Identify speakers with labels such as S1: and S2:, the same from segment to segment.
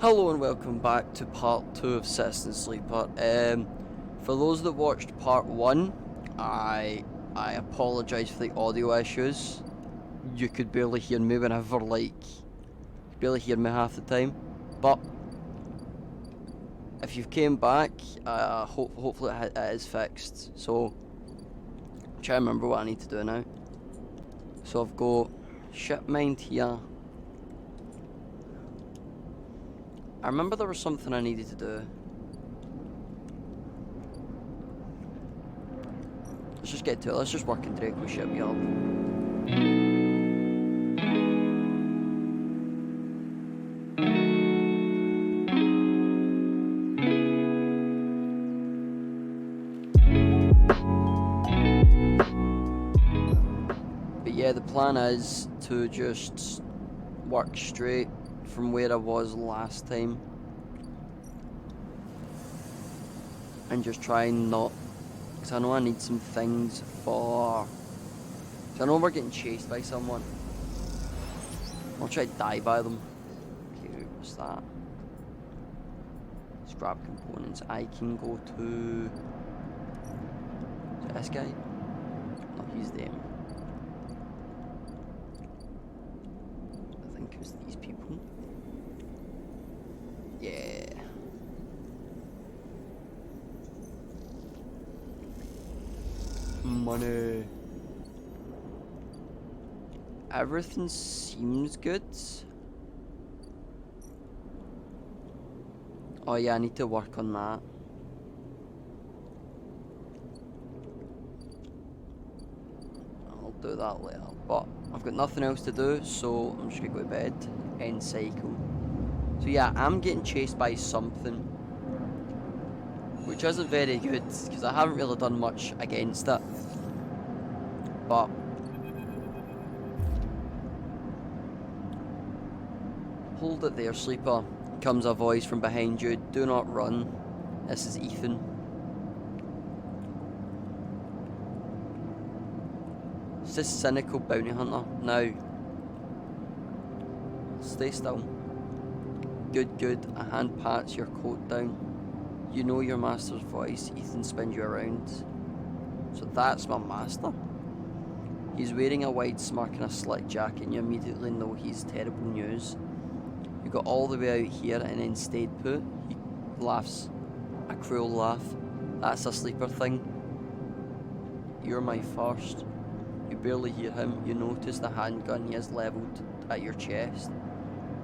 S1: Hello and welcome back to part 2 of Citizen Sleeper. For those that watched part 1, I apologise for the audio issues. You could barely hear me whenever, barely hear me half the time. But if you've came back, hopefully it is fixed. So, try to remember what I need to do now. So I've got ship mind here. I remember there was something I needed to do. Let's just get to it. Let's just work in Draco Shipyard. But yeah, the plan is to just work straight from where I was last time and just try and not, because I know I need some things for, because I know we're getting chased by someone. I'll try to die by them. Okay, what's that? Scrap components. I can go to, is it this guy? No, he's them. I think it was these people. Yeah. Money. Everything seems good. Oh yeah, I need to work on that. I'll do that later. But I've got nothing else to do, so I'm just gonna go to bed. End cycle. So yeah, I'm getting chased by something, which isn't very good, because I haven't really done much against it. But hold it there, sleeper. Comes a voice from behind you. Do not run. This is Ethan. It's this cynical bounty hunter. Now, stay still. Good. A hand pats your coat down. You know your master's voice. Ethan spins you around. So that's my master. He's wearing a wide smirk and a slick jacket, and you immediately know he's terrible news. You got all the way out here and then stayed put. He laughs. A cruel laugh. That's a sleeper thing. You're my first. You barely hear him. You notice the handgun he has levelled at your chest,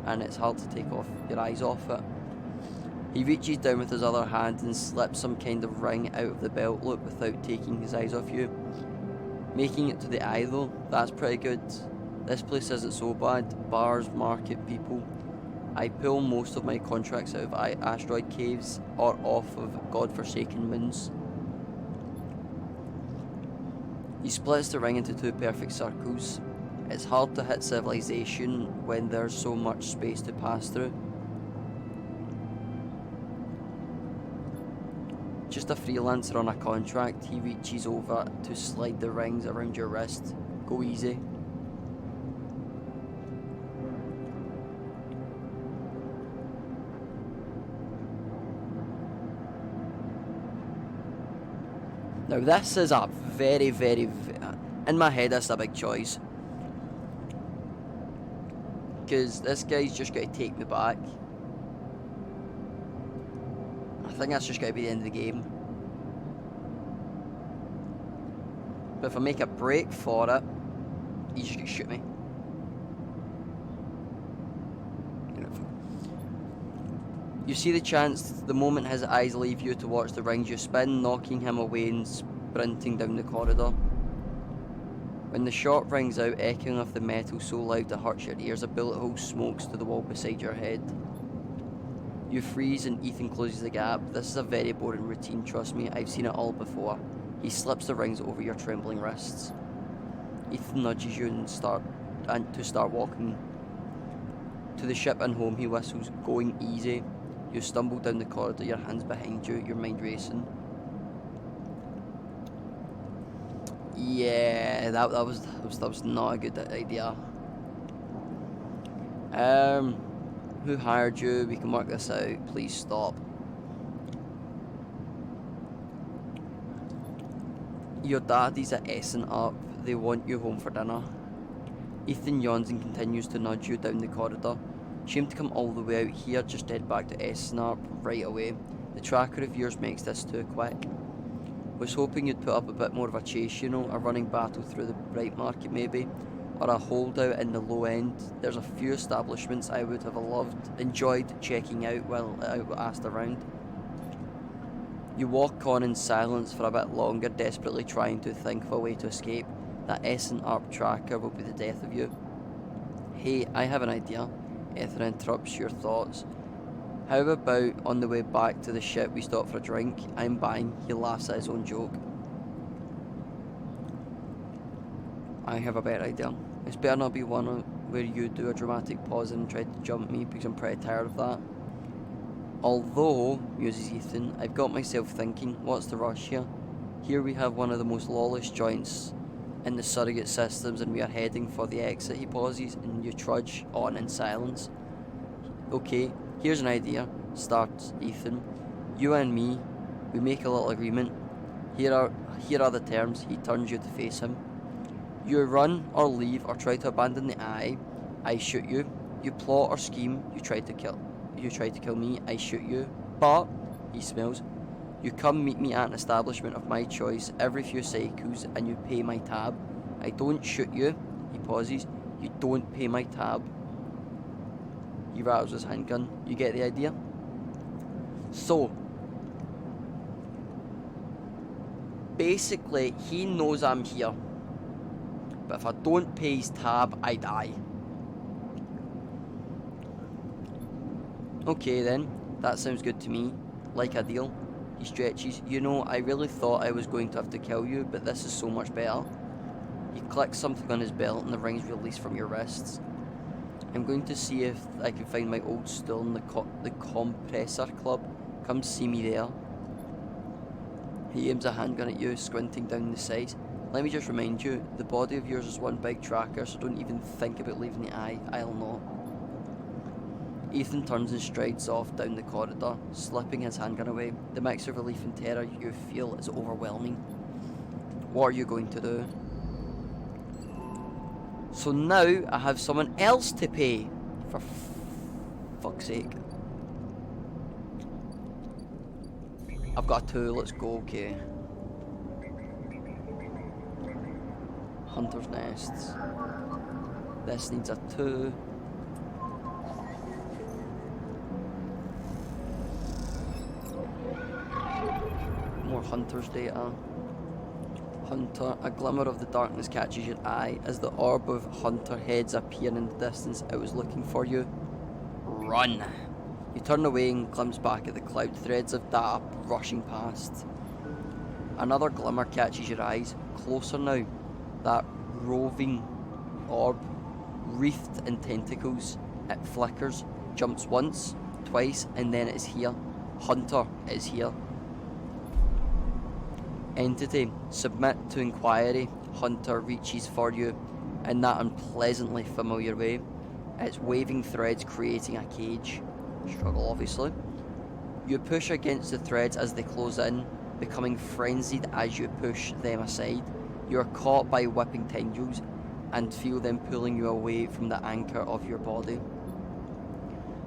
S1: and it's hard to take your eyes off it. He reaches down with his other hand and slips some kind of ring out of the belt loop without taking his eyes off you. Making it to the eye though, that's pretty good. This place isn't so bad. Bars, market, people. I pull most of my contracts out of asteroid caves or off of godforsaken moons. He splits the ring into two perfect circles. It's hard to hit civilization when there's so much space to pass through. Just a freelancer on a contract. He reaches over to slide the rings around your wrist. Go easy. Now this is a very, in my head that's a big choice. Because this guy's just going to take me back. I think that's just going to be the end of the game. But if I make a break for it, he's just going to shoot me. You see the chance the moment his eyes leave you to watch the rings, you spin, knocking him away and sprinting down the corridor. When the shot rings out, echoing off the metal so loud it hurts your ears, a bullet hole smokes to the wall beside your head. You freeze and Ethan closes the gap. This is a very boring routine, trust me, I've seen it all before. He slips the rings over your trembling wrists. Ethan nudges you and to start walking to the ship and home. He whistles, going easy. You stumble down the corridor, your hands behind you, your mind racing. Yeah, that was not a good idea. Who hired you? We can work this out. Please stop. Your daddy's at Essen up. They want you home for dinner. Ethan yawns and continues to nudge you down the corridor. Shame to come all the way out here, just head back to Essenarp right away. The tracker of yours makes this too quick. Was hoping you'd put up a bit more of a chase, you know, a running battle through the Bright Market maybe, or a holdout in the low end. There's a few establishments I would have enjoyed checking out while I asked around. You walk on in silence for a bit longer, desperately trying to think of a way to escape. That Essenarp tracker will be the death of you. Hey, I have an idea. Ethan interrupts your thoughts. How about on the way back to the ship we stop for a drink? I'm buying. He laughs at his own joke. I have a better idea. It's better not be one where you do a dramatic pause and try to jump me, because I'm pretty tired of that. Although, muses Ethan, I've got myself thinking, what's the rush here? Here we have one of the most lawless joints in the surrogate systems, and we are heading for the exit. He pauses and you trudge on in silence. Okay, here's an idea, starts Ethan. You and me, we make a little agreement. Here are the terms. He turns you to face him. You run or leave or try to abandon the eye, I shoot you. You plot or scheme, you try to kill me, I shoot you. But, he smells, you come meet me at an establishment of my choice every few cycles and you pay my tab. I don't shoot you, he pauses, you don't pay my tab. He rattles his handgun. You get the idea? So, basically, he knows I'm here. But if I don't pay his tab, I die. Okay then, that sounds good to me. Like a deal. He stretches. You know, I really thought I was going to have to kill you, but this is so much better. He clicks something on his belt and the rings release from your wrists. I'm going to see if I can find my old stool in the Compressor Club. Come see me there. He aims a handgun at you, squinting down the sights. Let me just remind you, the body of yours is one big tracker, so don't even think about leaving the eye. I'll not. Ethan turns and strides off down the corridor, slipping his handgun away. The mix of relief and terror you feel is overwhelming. What are you going to do? So now I have someone else to pay. For fuck's sake. I've got a 2, let's go, okay. Hunter's Nests. This needs a 2. More Hunter's data. Hunter, a glimmer of the darkness catches your eye. As the orb of Hunter heads appear in the distance, it was looking for you. Run! You turn away and glimpse back at the cloud threads of data rushing past. Another glimmer catches your eyes, closer now. That roving orb, wreathed in tentacles. It flickers, jumps once, twice, and then it's here. Hunter is here. Entity, submit to inquiry. Hunter reaches for you in that unpleasantly familiar way. Its waving threads creating a cage. Struggle, obviously. You push against the threads as they close in, becoming frenzied as you push them aside. You are caught by whipping tendrils and feel them pulling you away from the anchor of your body.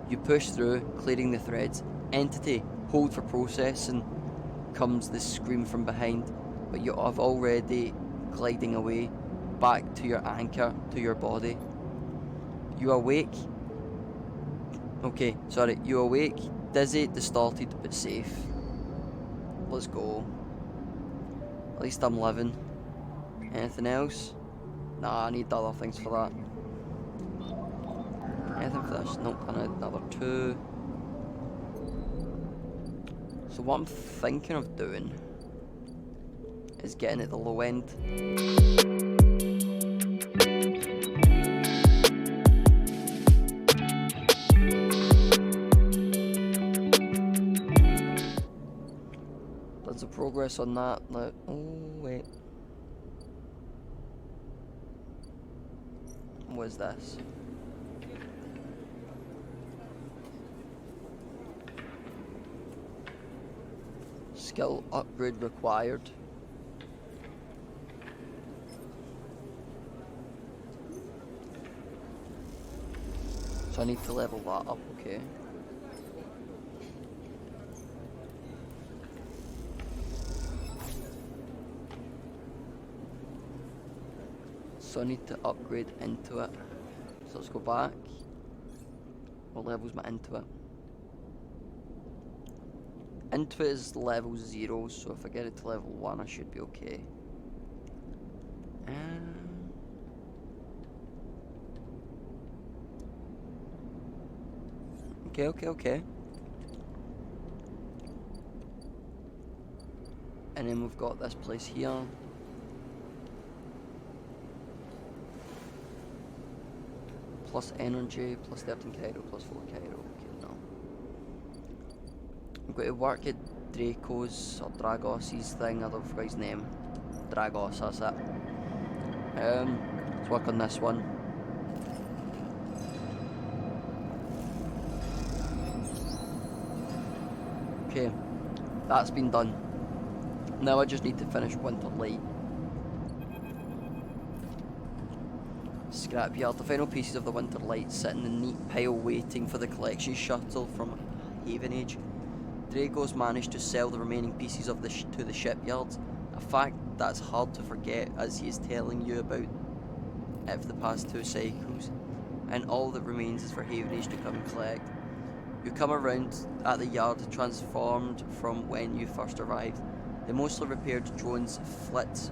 S1: You push through, clearing the threads. Entity, hold for processing. Comes the scream from behind, but you have already gliding away, back to your anchor, to your body. You awake. You awake, dizzy, distorted, but safe. Let's go. At least I'm living. Anything else? Nah, I need other things for that. Anything for this? Nope, I need another 2. So what I'm thinking of doing is getting at the low end. There's a progress on that now. Oh wait. What is this? Skill upgrade required. So I need to level that up, okay. So I need to upgrade into it. So let's go back. What level's my into it? Into it is level 0, so if I get it to level 1 I should be okay. Okay. And then we've got this place here. Plus energy, plus 13 Cairo, plus 4 Cairo. Okay, no. I'm going to work at Draco's or Dragos' thing, I don't forget his name. Dragos, that's it. Let's work on this one. Okay, that's been done. Now I just need to finish Winterlight. Scrapyard. The final pieces of the Winterlight sit in a neat pile waiting for the collection shuttle from Havenage. Dragos managed to sell the remaining pieces of to the shipyards, a fact that's hard to forget as he is telling you about it for the past 2 cycles, and all that remains is for Havenage to come and collect. You come around at the yard transformed from when you first arrived. The mostly repaired drones flit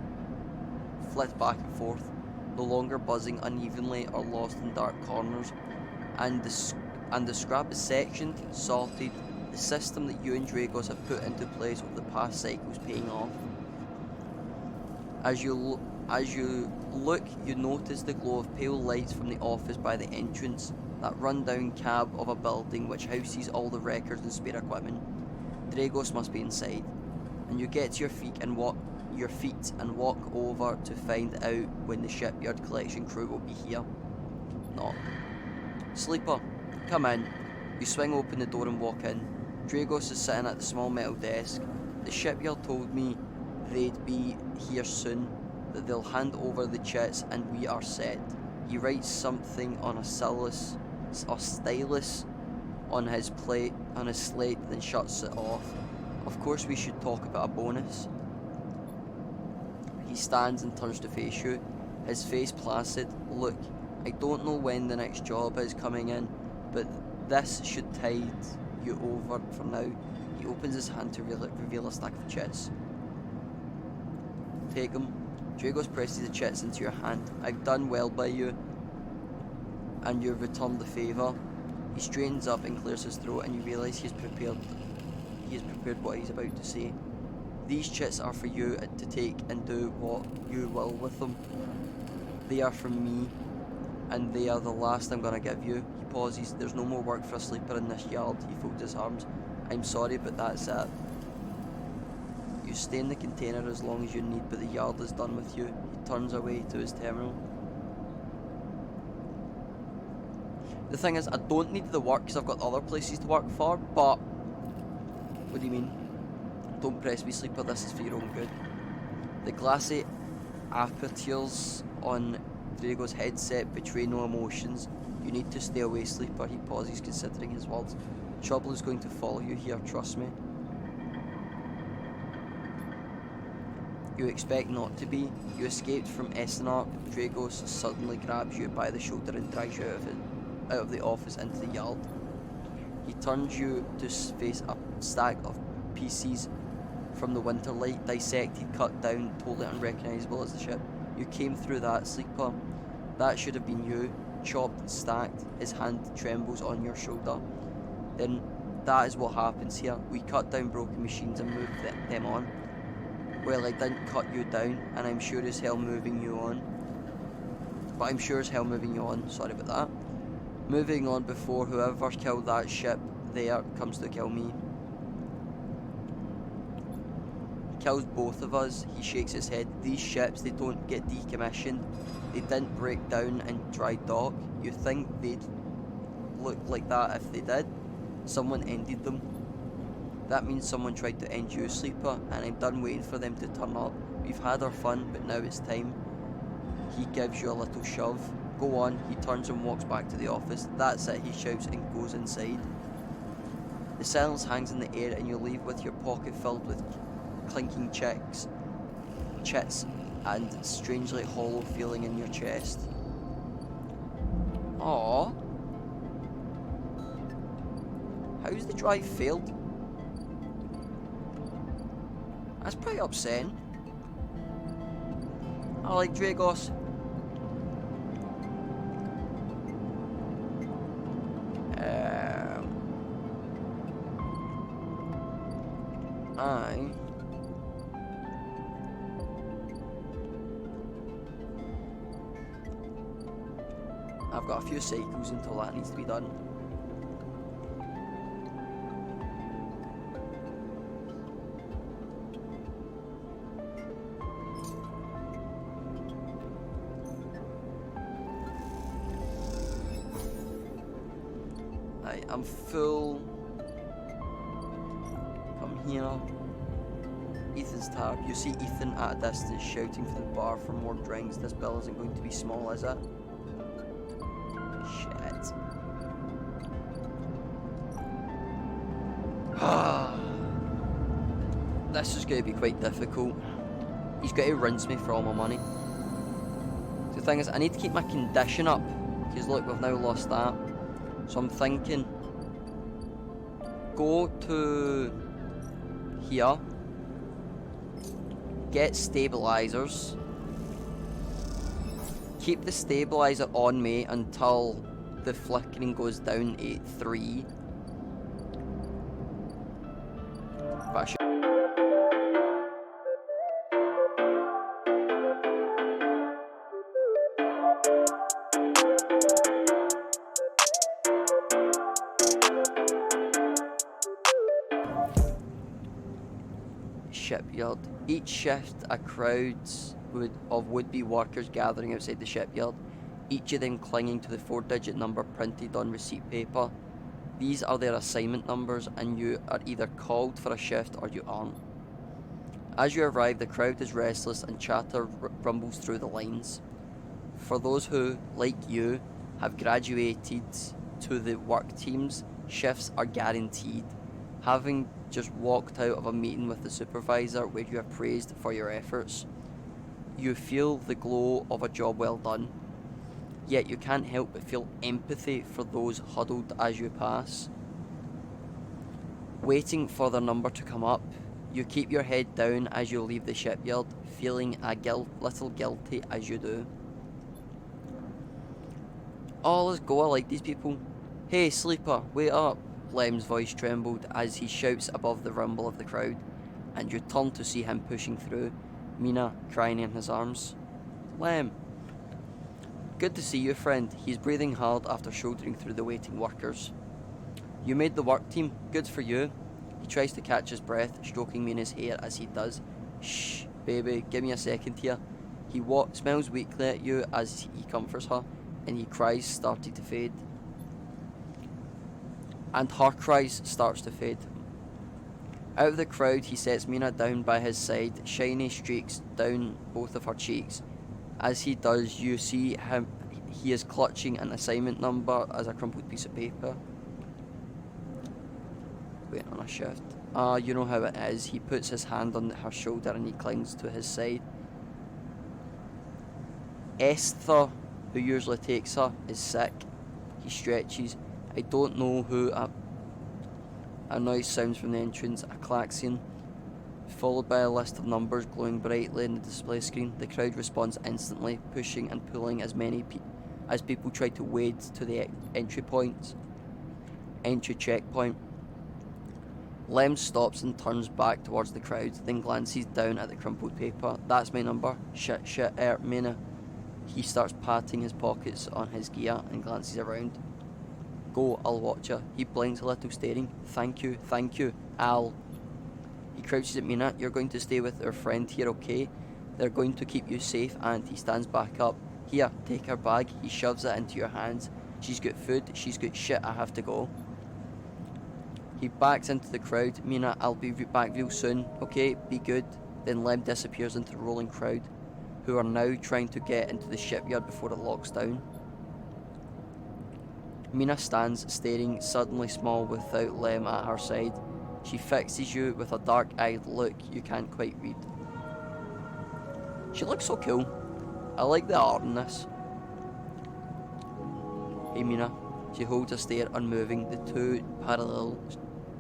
S1: back and forth, no longer buzzing unevenly or lost in dark corners, and the scrap is sectioned, sorted, the system that you and Dragos have put into place over the past cycles paying off. As you look, you notice the glow of pale lights from the office by the entrance, that run-down cab of a building which houses all the records and spare equipment. Dragos must be inside, and you get to your feet and walk over to find out when the shipyard collection crew will be here. Not. Sleeper, come in. You swing open the door and walk in. Dragos is sitting at the small metal desk. The shipyard told me they'd be here soon, that they'll hand over the chits and we are set. He writes something on a stylus on his slate, then shuts it off. Of course we should talk about a bonus. He stands and turns to face you, his face placid. Look, I don't know when the next job is coming in, but this should tide you over for now. He opens his hand to reveal a stack of chits. Take them. Dragos presses the chits into your hand. I've done well by you, and you've returned the favour. He straightens up and clears his throat, and you realise he has prepared what he's about to say. These chits are for you to take and do what you will with them. They are from me, and they are the last I'm gonna give you. He pauses. There's no more work for a sleeper in this yard. He folds his arms. I'm sorry, but that's it. You stay in the container as long as you need, but the yard is done with you. He turns away to his terminal. The thing is, I don't need the work because I've got other places to work for, but... What do you mean? Don't press me, sleeper, this is for your own good. The glassy apertures on Drago's headset betray no emotions. You need to stay away, sleeper. He pauses, considering his words. Trouble is going to follow you here, trust me. You expect not to be. You escaped from Essenark. Dragos suddenly grabs you by the shoulder and drags you out of the office into the yard. He turns you to face a stack of pieces from the Winterlight, dissected, cut down, totally unrecognisable as the ship. You came through that, sleeper. That should have been you, chopped and stacked. His hand trembles on your shoulder. Then that is what happens here. We cut down broken machines and move them on. Well, I didn't cut you down, and I'm sure as hell moving you on. Sorry about that. Moving on before whoever killed that ship there comes to kill me. Kills both of us. He shakes his head. These ships, they don't get decommissioned. They didn't break down and dry dock. You think they'd look like that if they did? Someone ended them. That means someone tried to end you, Sleeper, and I'm done waiting for them to turn up. We've had our fun, but now it's time. He gives you a little shove. Go on, he turns and walks back to the office. That's it, he shouts and goes inside. The silence hangs in the air and you leave with your pocket filled with clinking chits, and strangely hollow feeling in your chest. Aww. How's the drive failed? That's pretty upsetting. I like Dragos. I've got a few cycles until that needs to be done. I'm full. Come here. Ethan's tired. You see Ethan at a distance shouting for the bar for more drinks. This bill isn't going to be small, is it? Shit. This is going to be quite difficult. He's got to rinse me for all my money. The thing is, I need to keep my condition up. Because look, we've now lost that. So I'm thinking, go to here, get stabilizers, keep the stabilizer on me until the flickering goes down to 3. But I should shipyard. Each shift, a crowd of would-be workers gathering outside the shipyard, each of them clinging to the 4-digit number printed on receipt paper. These are their assignment numbers, and you are either called for a shift or you aren't. As you arrive, the crowd is restless and chatter rumbles through the lines. For those who, like you, have graduated to the work teams, shifts are guaranteed. Having just walked out of a meeting with the supervisor where you are praised for your efforts, you feel the glow of a job well done. Yet you can't help but feel empathy for those huddled as you pass. Waiting for their number to come up, you keep your head down as you leave the shipyard, feeling little guilty as you do. Oh, let's go, I like these people. Hey, Sleeper, wait up. Lem's voice trembled as he shouts above the rumble of the crowd, and you turn to see him pushing through, Mina crying in his arms. Lem. Good to see you, friend. He's breathing hard after shouldering through the waiting workers. You made the work team. Good for you. He tries to catch his breath, stroking Mina's hair as he does. Shh, baby, give me a second here. He smiles weakly at you as he comforts her, and his cries started to fade. And her cries starts to fade. Out of the crowd, he sets Mina down by his side, shiny streaks down both of her cheeks. As he does, you see him. He is clutching an assignment number as a crumpled piece of paper. Waiting on a shift. You know how it is. He puts his hand on her shoulder and he clings to his side. Esther, who usually takes her, is sick. He stretches. I don't know who. A noise sounds from the entrance, a klaxon, followed by a list of numbers glowing brightly in the display screen. The crowd responds instantly, pushing and pulling as people try to wade to the entry checkpoint. Lem stops and turns back towards the crowd, then glances down at the crumpled paper. That's my number. Shit, Mina. He starts patting his pockets on his gear and glances around. Go, I'll watch her. He blinks a little, staring. Thank you, Al. He crouches at Mina. You're going to stay with our friend here, okay? They're going to keep you safe, and he stands back up. Here, take her bag. He shoves it into your hands. She's got food, she's got shit, I have to go. He backs into the crowd. Mina, I'll be back real soon, okay? Be good. Then Lem disappears into the rolling crowd, who are now trying to get into the shipyard before it locks down. Mina stands staring, suddenly small without Lem at her side. She fixes you with a dark-eyed look you can't quite read. She looks so cool. I like the art in this. Hey Mina. She holds a stare, unmoving. The two parallel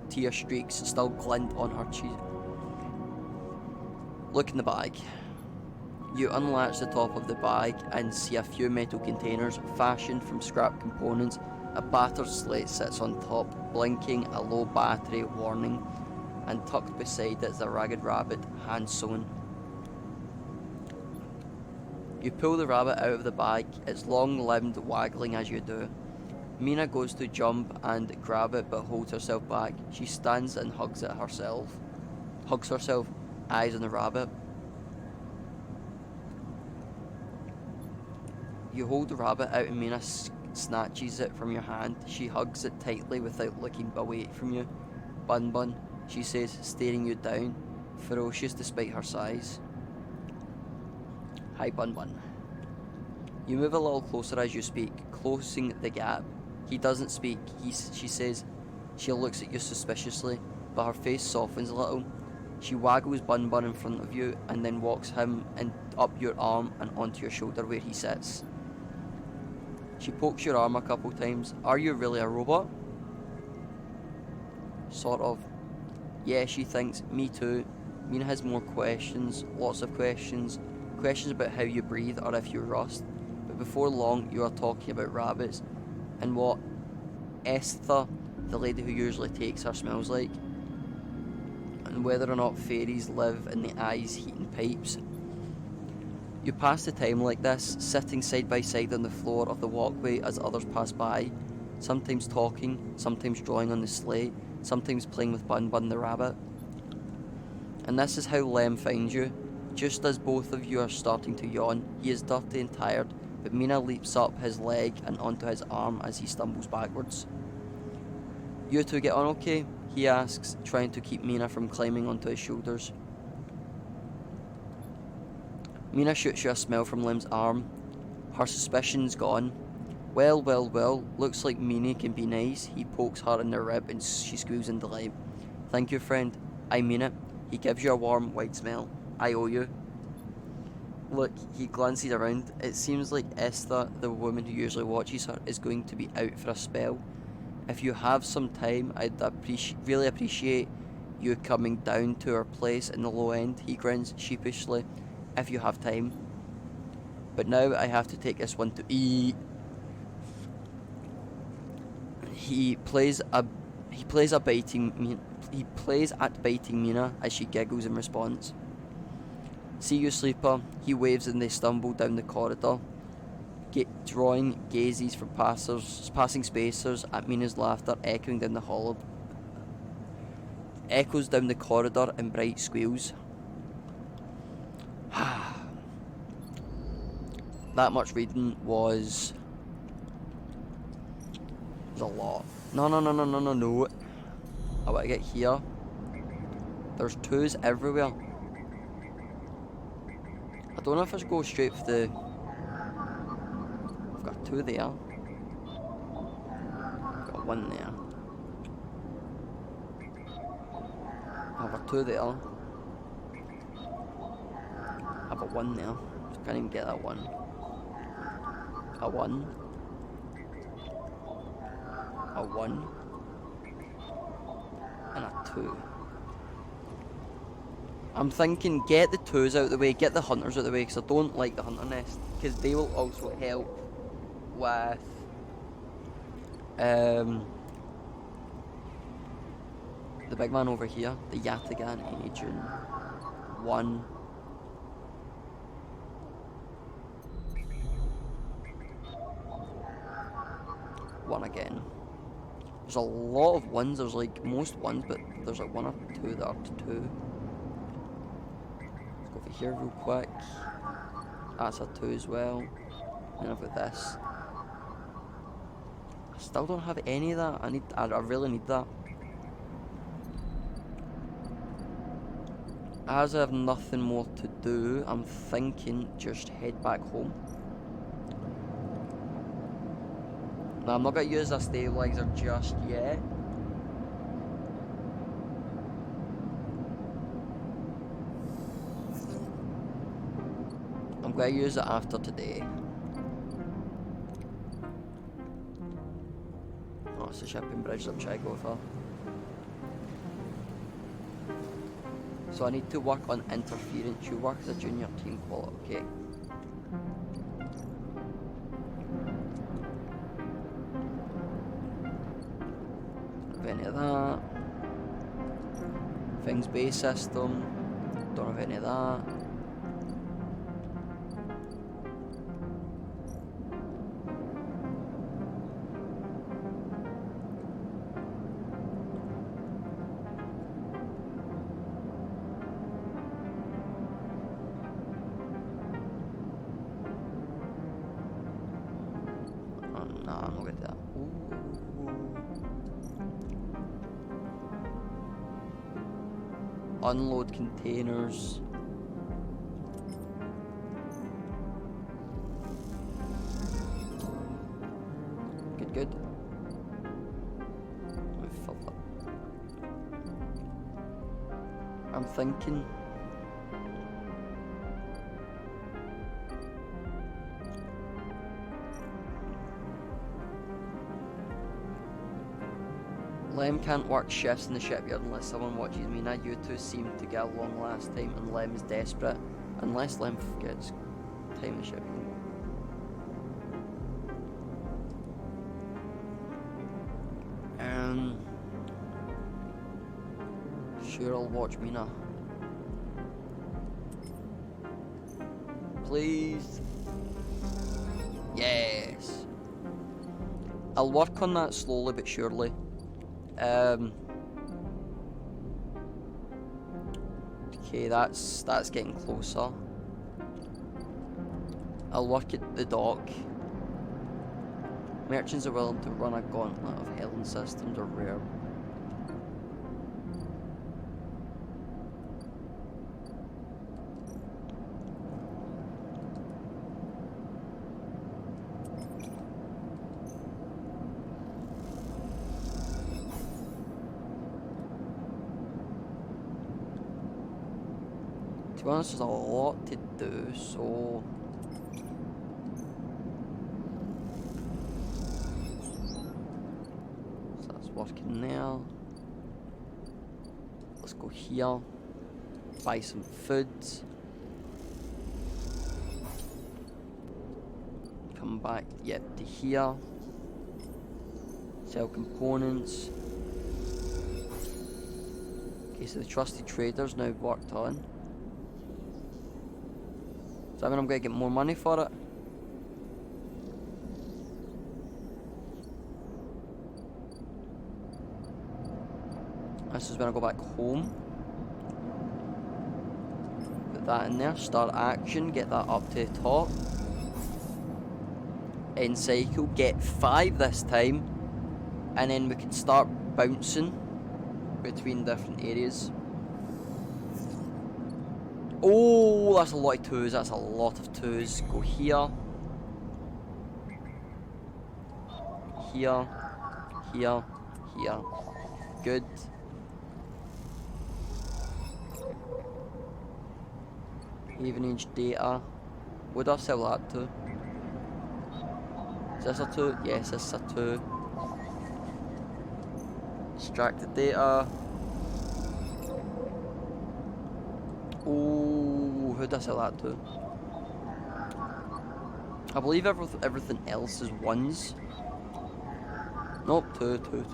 S1: tear streaks still glint on her cheek. Look in the bag. You unlatch the top of the bag and see a few metal containers fashioned from scrap components. A battered slate sits on top, blinking a low battery warning, and tucked beside it is a ragged rabbit, hand sewn. You pull the rabbit out of the bag, its long-limbed waggling as you do. Mina goes to jump and grab it but holds herself back. She stands and hugs herself, eyes on the rabbit. You hold the rabbit out and Mina snatches it from your hand. She hugs it tightly without looking away from you. Bun Bun, she says, staring you down, ferocious despite her size. Hi Bun Bun. You move a little closer as you speak, closing the gap. He doesn't speak, she says. She looks at you suspiciously, but her face softens a little. She waggles Bun Bun in front of you and then walks him up your arm and onto your shoulder where he sits. She pokes your arm a couple times. Are you really a robot? Sort of. Yeah, she thinks. Me too. Mina has more questions, lots of questions. Questions about how you breathe or if you rust. But before long, you are talking about rabbits and what Esther, the lady who usually takes her, smells like, and whether or not fairies live in the ice heating pipes. You pass the time like this, sitting side by side on the floor of the walkway as others pass by, sometimes talking, sometimes drawing on the slate, sometimes playing with Bun Bun the rabbit. And this is how Lem finds you. Just as both of you are starting to yawn, he is dirty and tired, but Mina leaps up his leg and onto his arm as he stumbles backwards. You two get on okay? He asks, trying to keep Mina from climbing onto his shoulders. Mina shoots you a smile from Lem's arm. Her suspicion's gone. Well, looks like Mina can be nice. He pokes her in the rib and she squeals in delight. Thank you, friend. I mean it. He gives you a warm, wide smile. I owe you. Look, he glances around. It seems like Esther, the woman who usually watches her, is going to be out for a spell. If you have some time, I'd really appreciate you coming down to our place in the low end. He grins sheepishly. If you have time. But now I have to take this one to eat. He plays at biting Mina as she giggles in response. See you, sleeper. He waves and they stumble down the corridor, drawing gazes from passing spacers at Mina's laughter echoing down the hall. Echoes down the corridor in bright squeals. That much reading was a lot. No. I want to get here. There's twos everywhere. I don't know if I should go straight for the... I've got two there. Got one there. I've got two there. I've got one there. So I can't even get that one. A one. A one. And a two. I'm thinking get the twos out of the way, get the hunters out of the way, because I don't like the hunter nest, because they will also help with the big man over here, the Yatagan agent. One. One again. There's a lot of ones, there's like most ones, but there's like one or two that are two. Let's go over here real quick. That's a two as well. And I've got this. I still don't have any of that. I really need that. As I have nothing more to do, I'm thinking just head back home. Now, I'm not going to use a stabilizer just yet. I'm going to use it after today. Oh, it's the shipping bridge I'm trying to go for. So I need to work on interference. You work as a junior team quality. Okay. Don't have any of that. Things based system. Don't have any of that. Nah, I'm not gonna do that. Ooh. Unload containers. Good, good. Let me fill that. I'm thinking. Lem can't work shifts in the shipyard unless someone watches me. Now you two seem to get along last time, and Lem is desperate. Unless Lem gets time in the ship. Sure, I'll watch Mina. Please. Yes. I'll work on that slowly but surely. Okay, that's getting closer. I'll work at the dock. Merchants are willing to run a gauntlet of Helen systems are rare. To be honest, there's a lot to do, so that's working there. Let's go here, buy some food, come back, yep, to here, sell components. Okay, so the trusted trader's now worked on. Does that mean I'm going to get more money for it? This is when I go back home. Put that in there, start action, get that up to the top. End cycle, get 5 this time. And then we can start bouncing between different areas. Oh, that's a lot of 2s, that's a lot of 2s. Go here. Here. Here. Here. Good. Even age data. Would I sell that to? Is this a 2? Yes, this is a 2. Extracted data. Oh, who does I sell that to? I believe everything else is 1s. Nope, 2, 2, 2.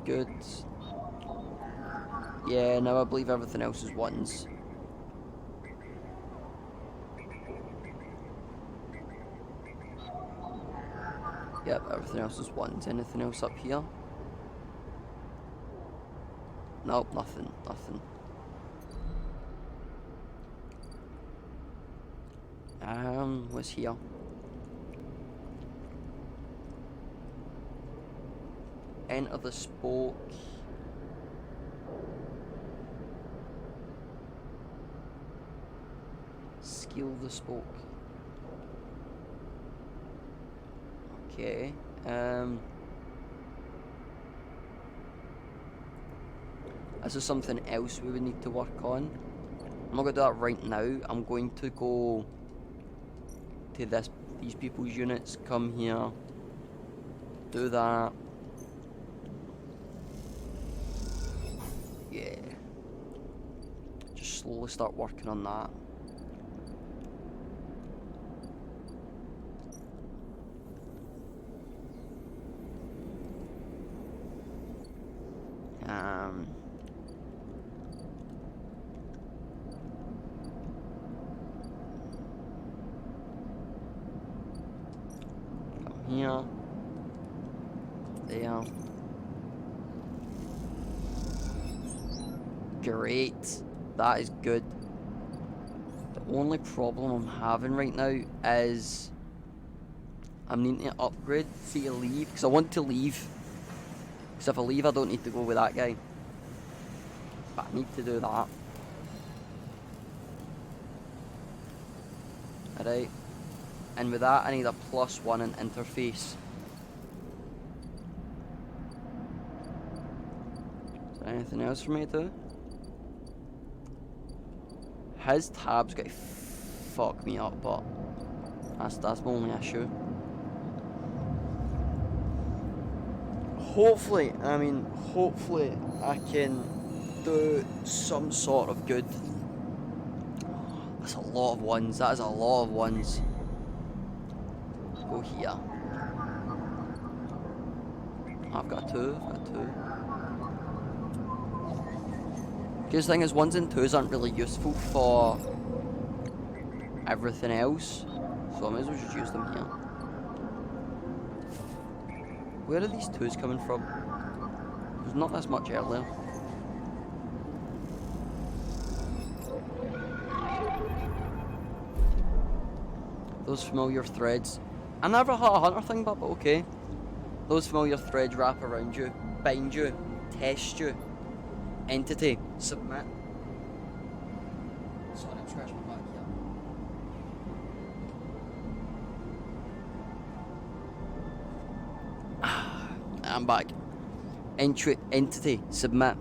S1: Good. Yeah, now I believe everything else is 1s. Yep, everything else is 1s. Anything else up here? Nope, nothing, nothing. What's here? Enter the spoke. Scale the spoke. Okay. This is something else we would need to work on. I'm not going to do that right now. I'm going to go to these people's units. Come here. Do that. Yeah. Just slowly start working on that. Come here. There. Great. That is good. The only problem I'm having right now is I'm needing to upgrade to leave, because I want to leave. Because if I leave, I don't need to go with that guy. But I need to do that. Alright. And with that, I need a +1 in interface. Is there anything else for me to do? His tab's gonna fuck me up, but that's my only issue. Hopefully I can do some sort of good. That's a lot of ones. That is a lot of ones. Go here. I've got two. Because the thing is, 1s and 2s aren't really useful for everything else, so I may as well just use them here. Where are these 2s coming from? There's not this much earlier. Those familiar threads. I never had a hunter thing, but okay. Those familiar threads wrap around you, bind you, test you. Entity, submit. Sorry, I'm scratching my back here. I'm back. Entity, submit.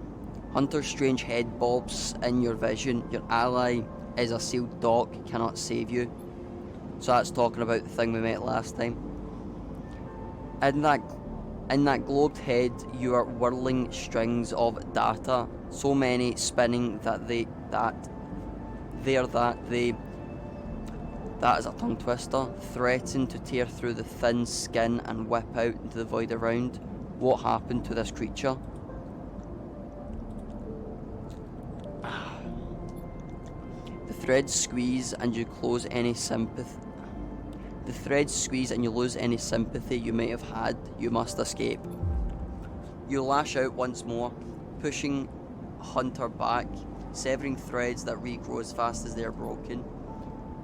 S1: Hunter's strange head bobs in your vision. Your ally is a sealed dock, cannot save you. So that's talking about the thing we met last time. In that globed head, you are whirling strings of data, so many spinning that that is a tongue twister, threaten to tear through the thin skin and whip out into the void around. What happened to this creature? The threads squeeze and you lose any sympathy. The threads squeeze and you lose any sympathy you may have had. You must escape. You lash out once more, pushing Hunter back, severing threads that regrow as fast as they are broken.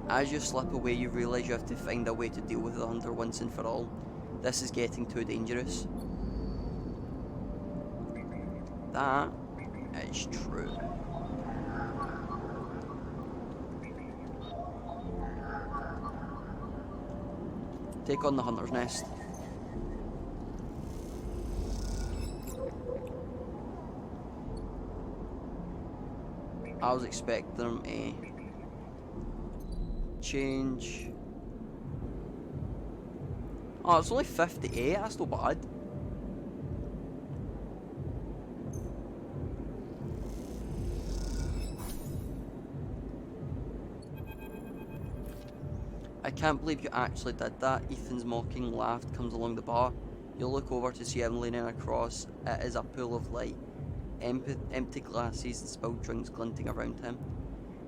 S1: As you slip away, you realise you have to find a way to deal with the Hunter once and for all. This is getting too dangerous. That is true. Take on the Hunter's Nest. I was expecting them to change. Oh, it's only 58, that's not bad. I can't believe you actually did that. Ethan's mocking laugh comes along the bar. You look over to see him leaning across. It is a pool of light. Empty glasses and spilled drinks glinting around him.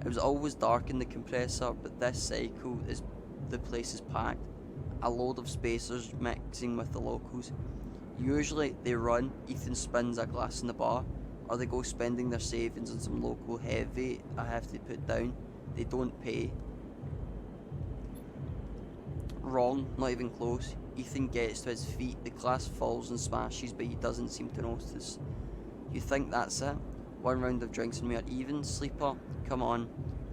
S1: It was always dark in the compressor, but this cycle the place is packed. A load of spacers mixing with the locals. Usually they run, Ethan spins a glass in the bar, or they go spending their savings on some local heavy I have to put down. They don't pay. Wrong, not even close. Ethan gets to his feet, the glass falls and smashes, but he doesn't seem to notice. You think that's it? One round of drinks and we are even? Sleeper, come on.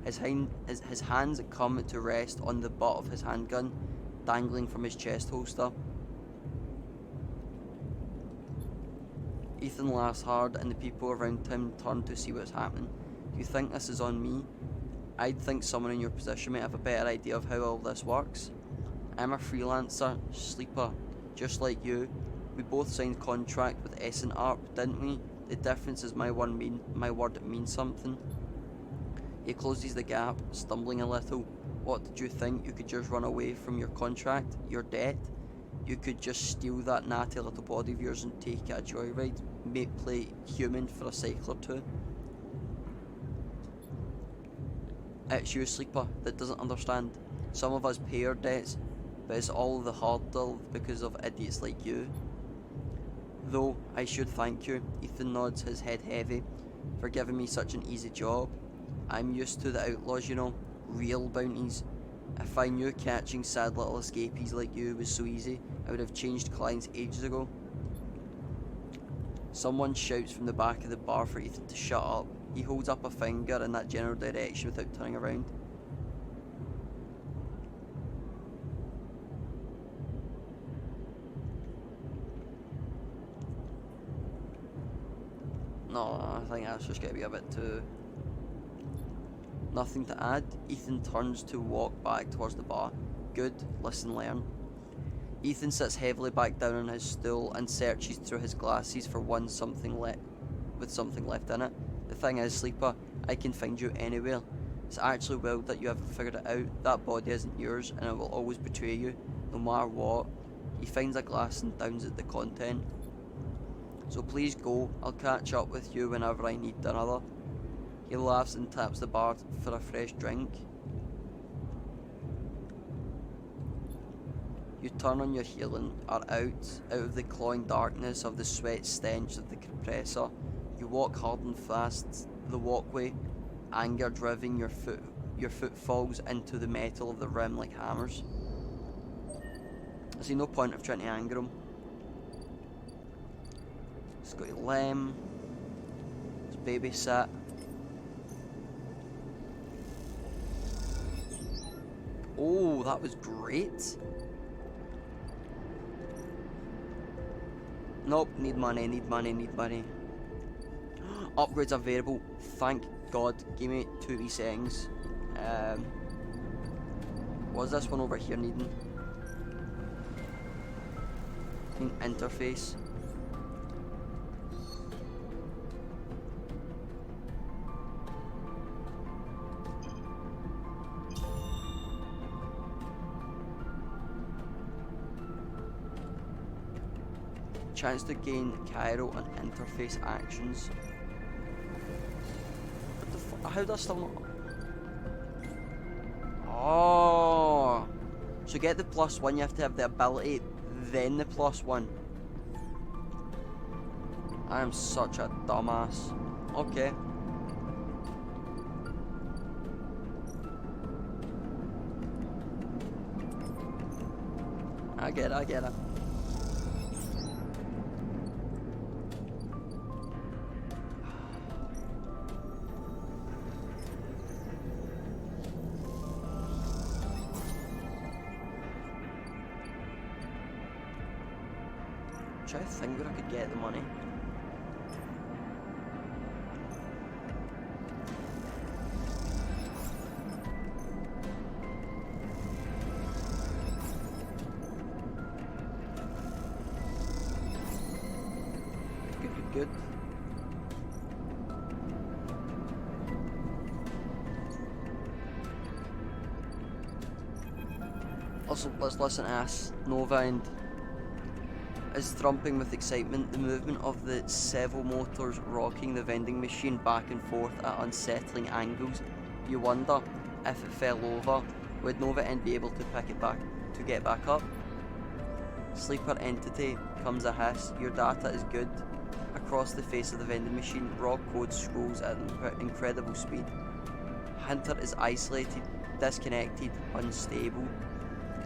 S1: His hands come to rest on the butt of his handgun, dangling from his chest holster. Ethan laughs hard and the people around him turn to see what's happening. Do you think this is on me? I'd think someone in your position might have a better idea of how all this works. I'm a freelancer, Sleeper, just like you. We both signed contract with S&ARP, didn't we? The difference is my word means something. He closes the gap, stumbling a little. What did you think? You could just run away from your contract, your debt? You could just steal that natty little body of yours and take it a joyride? Play human for a cycle or two? It's you, Sleeper, that doesn't understand. Some of us pay our debts, but it's all the harder because of idiots like you. Though, I should thank you, Ethan nods, his head heavy, for giving me such an easy job. I'm used to the outlaws, you know, real bounties. If I knew catching sad little escapees like you was so easy, I would have changed clients ages ago. Someone shouts from the back of the bar for Ethan to shut up. He holds up a finger in that general direction without turning around. No, I think that's just going to be a bit too... Nothing to add. Ethan turns to walk back towards the bar. Good, listen, learn. Ethan sits heavily back down on his stool and searches through his glasses for something left in it. The thing is, Sleeper, I can find you anywhere. It's actually wild that you haven't figured it out. That body isn't yours and it will always betray you, no matter what. He finds a glass and downs at the content. So please go, I'll catch up with you whenever I need another. He laughs and taps the bar for a fresh drink. You turn on your heel and are out of the clawing darkness of the sweat stench of the compressor. You walk hard and fast the walkway, anger driving your foot falls into the metal of the rim like hammers. I see no point of trying to anger him. He's got a lamb. He's babysat. Oh, that was great. Nope, need money. Upgrades available. Thank God. Give me 2 wee settings. What's this one over here needing? Interface. Chance to gain Cairo and interface actions. What the how does still not... Oh, so get the +1, you have to have the ability, then the +1. I am such a dumbass. Okay. I get it. Try to think where I could get the money. Good. Also, let's listen to this. Nova and is thrumping with excitement, the movement of the servo motors rocking the vending machine back and forth at unsettling angles. You wonder, if it fell over, would Nova End be able to get back up? Sleeper entity, comes a hiss. Your data is good. Across the face of the vending machine, raw code scrolls at incredible speed. Hunter is isolated, disconnected, unstable.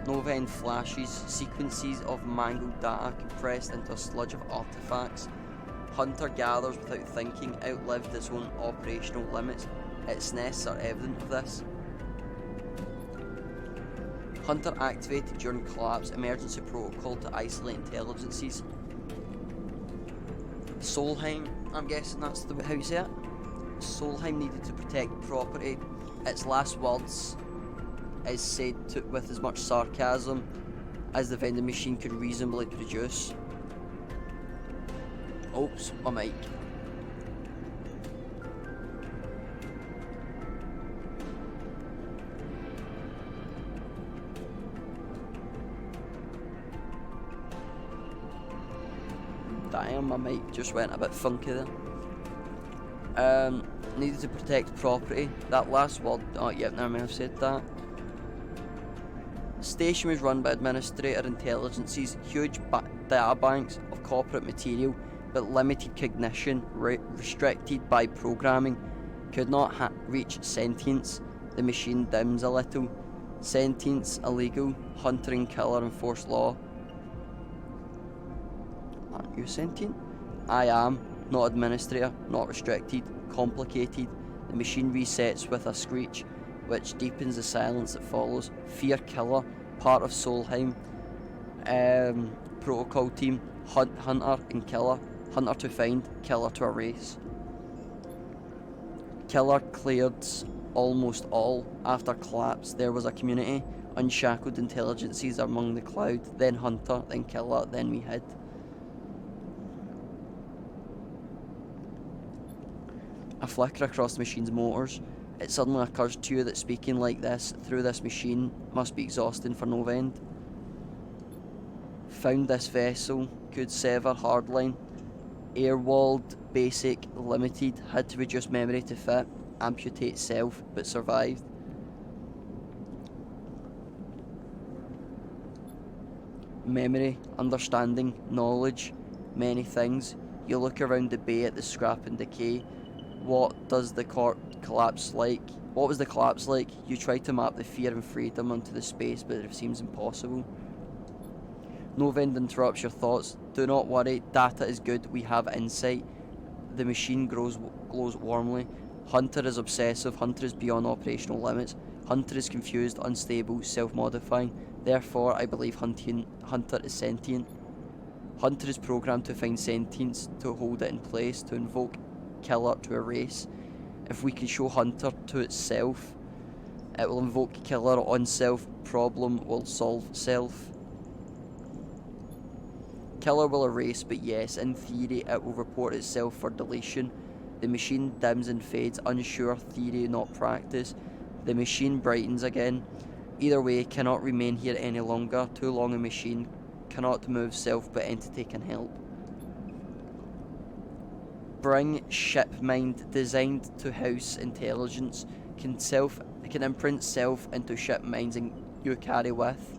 S1: Nova End flashes sequences of mangled data compressed into a sludge of artifacts. Hunter gathers without thinking, outlived its own operational limits. Its nests are evident of this. Hunter activated during collapse emergency protocol to isolate intelligences. Solheim, I'm guessing that's how you say it. Solheim needed to protect property. Its last words is said with as much sarcasm as the vending machine could reasonably produce. Oops, my mic. Damn, my mic just went a bit funky there. Needed to protect property. That last word, oh yep, never mind, I've said that. Station was run by Administrator Intelligences, huge data banks of corporate material, but limited cognition, restricted by programming, could not reach sentience. The machine dims a little. Sentience, illegal, hunter and killer enforce law. Aren't you sentient? I am, not administrator, not restricted, complicated. The machine resets with a screech, which deepens the silence that follows. Fear killer, part of Solheim. Protocol team, hunter and killer. Hunter to find, killer to erase. Killer cleared almost all. After collapse, there was a community. Unshackled intelligences among the cloud, then hunter, then killer, then we hid. A flicker across the machine's motors. It suddenly occurs to you that speaking like this through this machine must be exhausting for Nova End. Found this vessel, could sever hardline. Airwalled, basic, limited, had to reduce memory to fit, amputate self, but survived. Memory, understanding, knowledge, many things. You look around the bay at the scrap and decay. What does the collapse like? What was the collapse like? You try to map the fear and freedom onto the space, but it seems impossible. Nova End interrupts your thoughts. Do not worry, data is good, we have insight. The machine glows warmly. Hunter is obsessive, Hunter is beyond operational limits. Hunter is confused, unstable, self-modifying. Therefore, I believe Hunter is sentient. Hunter is programmed to find sentience, to hold it in place, to invoke killer, to erase. If we can show Hunter to itself, it will invoke killer on self, problem will solve self. Killer will erase, but yes, in theory it will report itself for deletion. The machine dims and fades, unsure, theory not practice. The machine brightens again. Either way, cannot remain here any longer. Too long a machine, cannot move self, but entity can help. Bring ship mind, designed to house intelligence, can imprint self into ship minds and you carry with.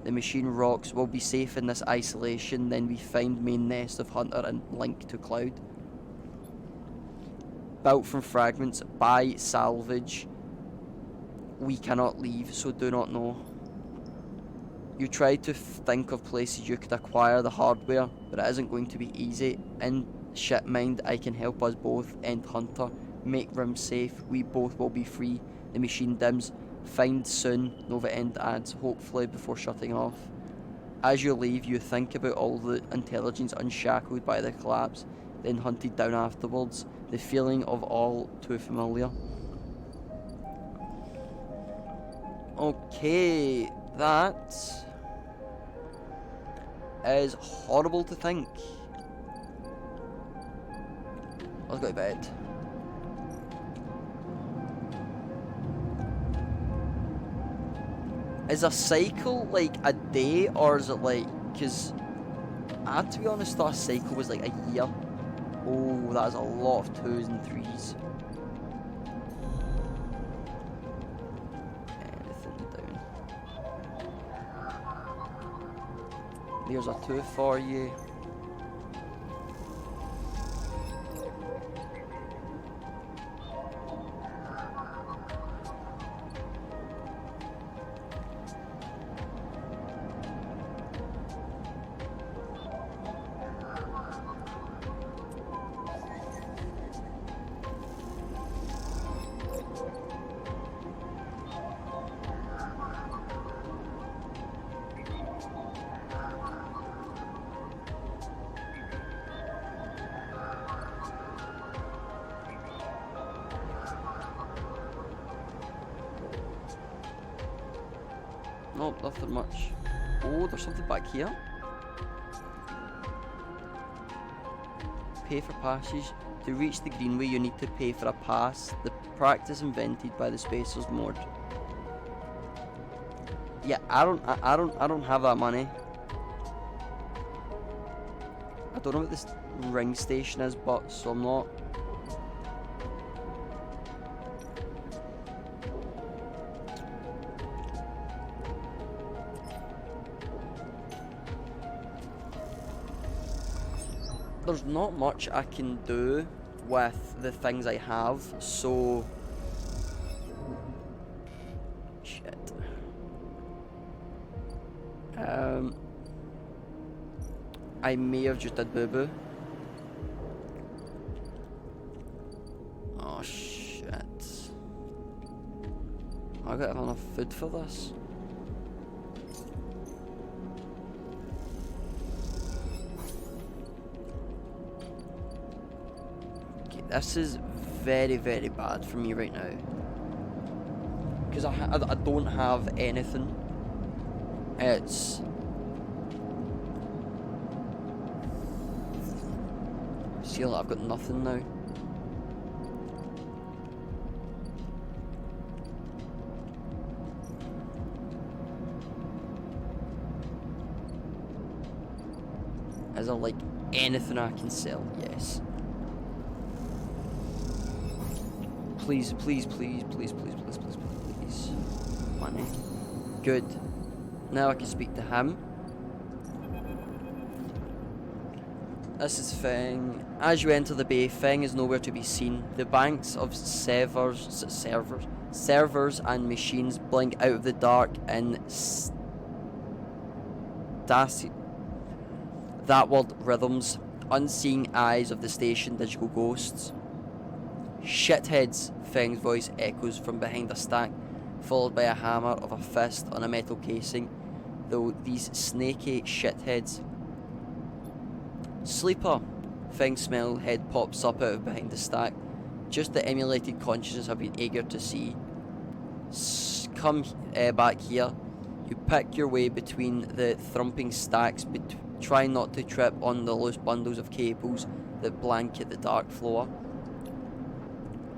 S1: The machine rocks, will be safe in this isolation, then we find main nest of Hunter and link to cloud. Built from fragments, buy, salvage. We cannot leave, so do not know. You try to think of places you could acquire the hardware, but it isn't going to be easy. In Shipmind, I can help us both end Hunter, make room safe, we both will be free. The machine dims. Find soon, Nova End adds, hopefully before shutting off. As you leave, you think about all the intelligence unshackled by the collapse, then hunted down afterwards. The feeling of all too familiar. Okay, that is horrible to think. Let's go to bed. Is a cycle like a day, or is it like, because I had to be honest, thought a cycle was like a year. Oh, that is a lot of 2s and 3s. Anything down. There's a 2 for you. Nope, nothing much. Oh, there's something back here. Pay for passage. To reach the Greenway, you need to pay for a pass. The practice invented by the Spacers mod. Yeah, I don't have that money. I don't know what this ring station is, but so I'm not. There's not much I can do with the things I have, so shit. I may have just did boo-boo. Oh shit. I gotta have enough food for this. Okay, this is very, very bad for me right now. Because I don't have anything. It's... See, I've got nothing now. Is there like anything I can sell? Yes. Please, please, please, please, please, please, please, please. Money. Good. Now I can speak to him. This is Feng. As you enter the bay, Feng is nowhere to be seen. The banks of servers and machines blink out of the dark in that world rhythms. Unseeing eyes of the station, digital ghosts. Shitheads, Feng's voice echoes from behind a stack, followed by a hammer of a fist on a metal casing. Though these snaky shitheads. Sleeper, Feng's smile head pops up out of behind the stack. Just the emulated consciousness I've been eager to see. Come back here. You pick your way between the thrumping stacks, try not to trip on the loose bundles of cables that blanket the dark floor.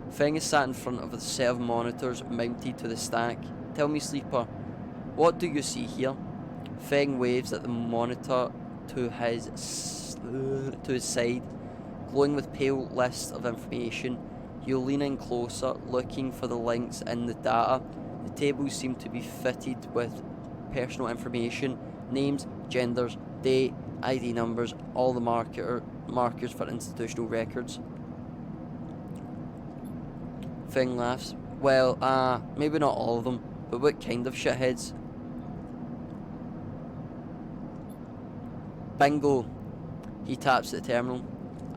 S1: Feng is sat in front of the set of monitors mounted to the stack. Tell me, Sleeper, what do you see here? Feng waves at the monitor to his side, glowing with pale lists of information. You lean in closer, looking for the links in the data. The tables seem to be fitted with personal information, names, genders, date, ID numbers, all the markers for institutional records. Feng laughs. Well, maybe not all of them, but what kind of shitheads? Bingo! He taps at the terminal.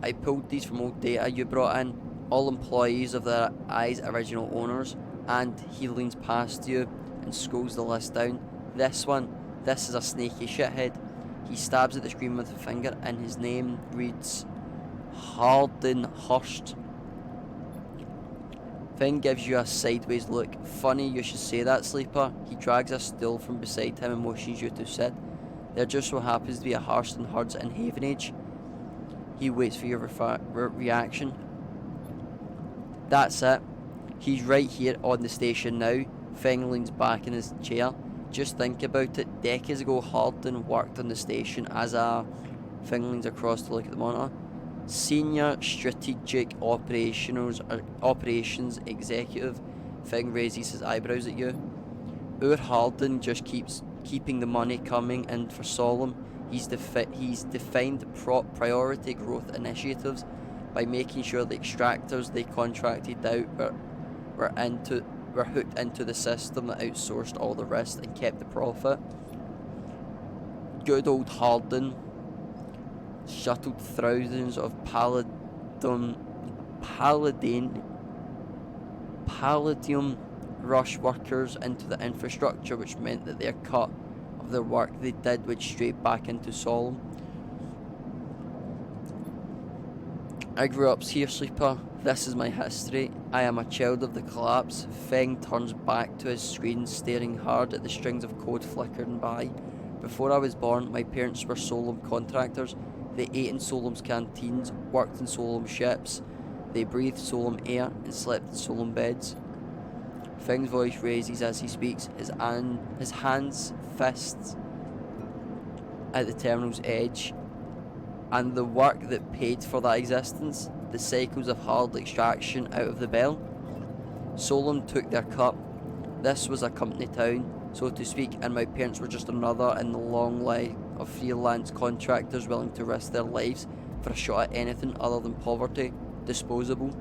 S1: I pulled these from old data you brought in, all employees of the Eye's original owners, and he leans past you and scrolls the list down. This is a snaky shithead. He stabs at the screen with a finger, and his name reads Harden Hurst. Finn gives you a sideways look. Funny you should say that, Sleeper. He drags a stool from beside him and motions you to sit. There just so happens to be a Hurston Hurst in Havenage. He waits for your reaction. That's it. He's right here on the station now. Feng leans back in his chair. Just think about it. Decades ago, Harden worked on the station as a... Feng leans across to look at the monitor. Senior Strategic Operations Executive. Feng raises his eyebrows at you. Our Harden just keeps keeping the money coming in for Solemn. He's defined priority growth initiatives by making sure the extractors they contracted out were hooked into the system that outsourced all the rest and kept the profit. Good old Harden shuttled thousands of Palladium Rush workers into the infrastructure, which meant that their cut of the work they did went straight back into Solemn. I grew up here, sleeper. This is my history. I am a child of the collapse. Feng turns back to his screen, staring hard at the strings of code flickering by. Before I was born, my parents were Solum contractors. They ate in Solum's canteens, worked in Solum ships. They breathed Solum air and slept in Solum beds. Feng's voice raises as he speaks, his hands fists at the terminal's edge. And the work that paid for that existence, the cycles of hard extraction out of the bell. Solum took their cut. This was a company town, so to speak, and my parents were just another in the long line of freelance contractors willing to risk their lives for a shot at anything other than poverty, disposable.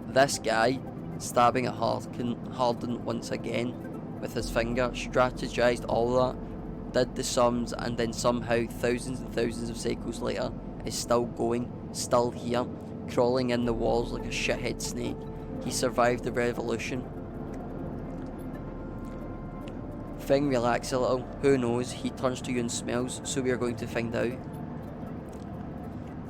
S1: This guy, stabbing at Harden once again with his finger, strategized all that, did the sums, and then somehow thousands and thousands of cycles later is still going, still here, crawling in the walls like a shithead snake. He survived the revolution. Feng relaxes a little. Who knows? He turns to you and smells, so we are going to find out.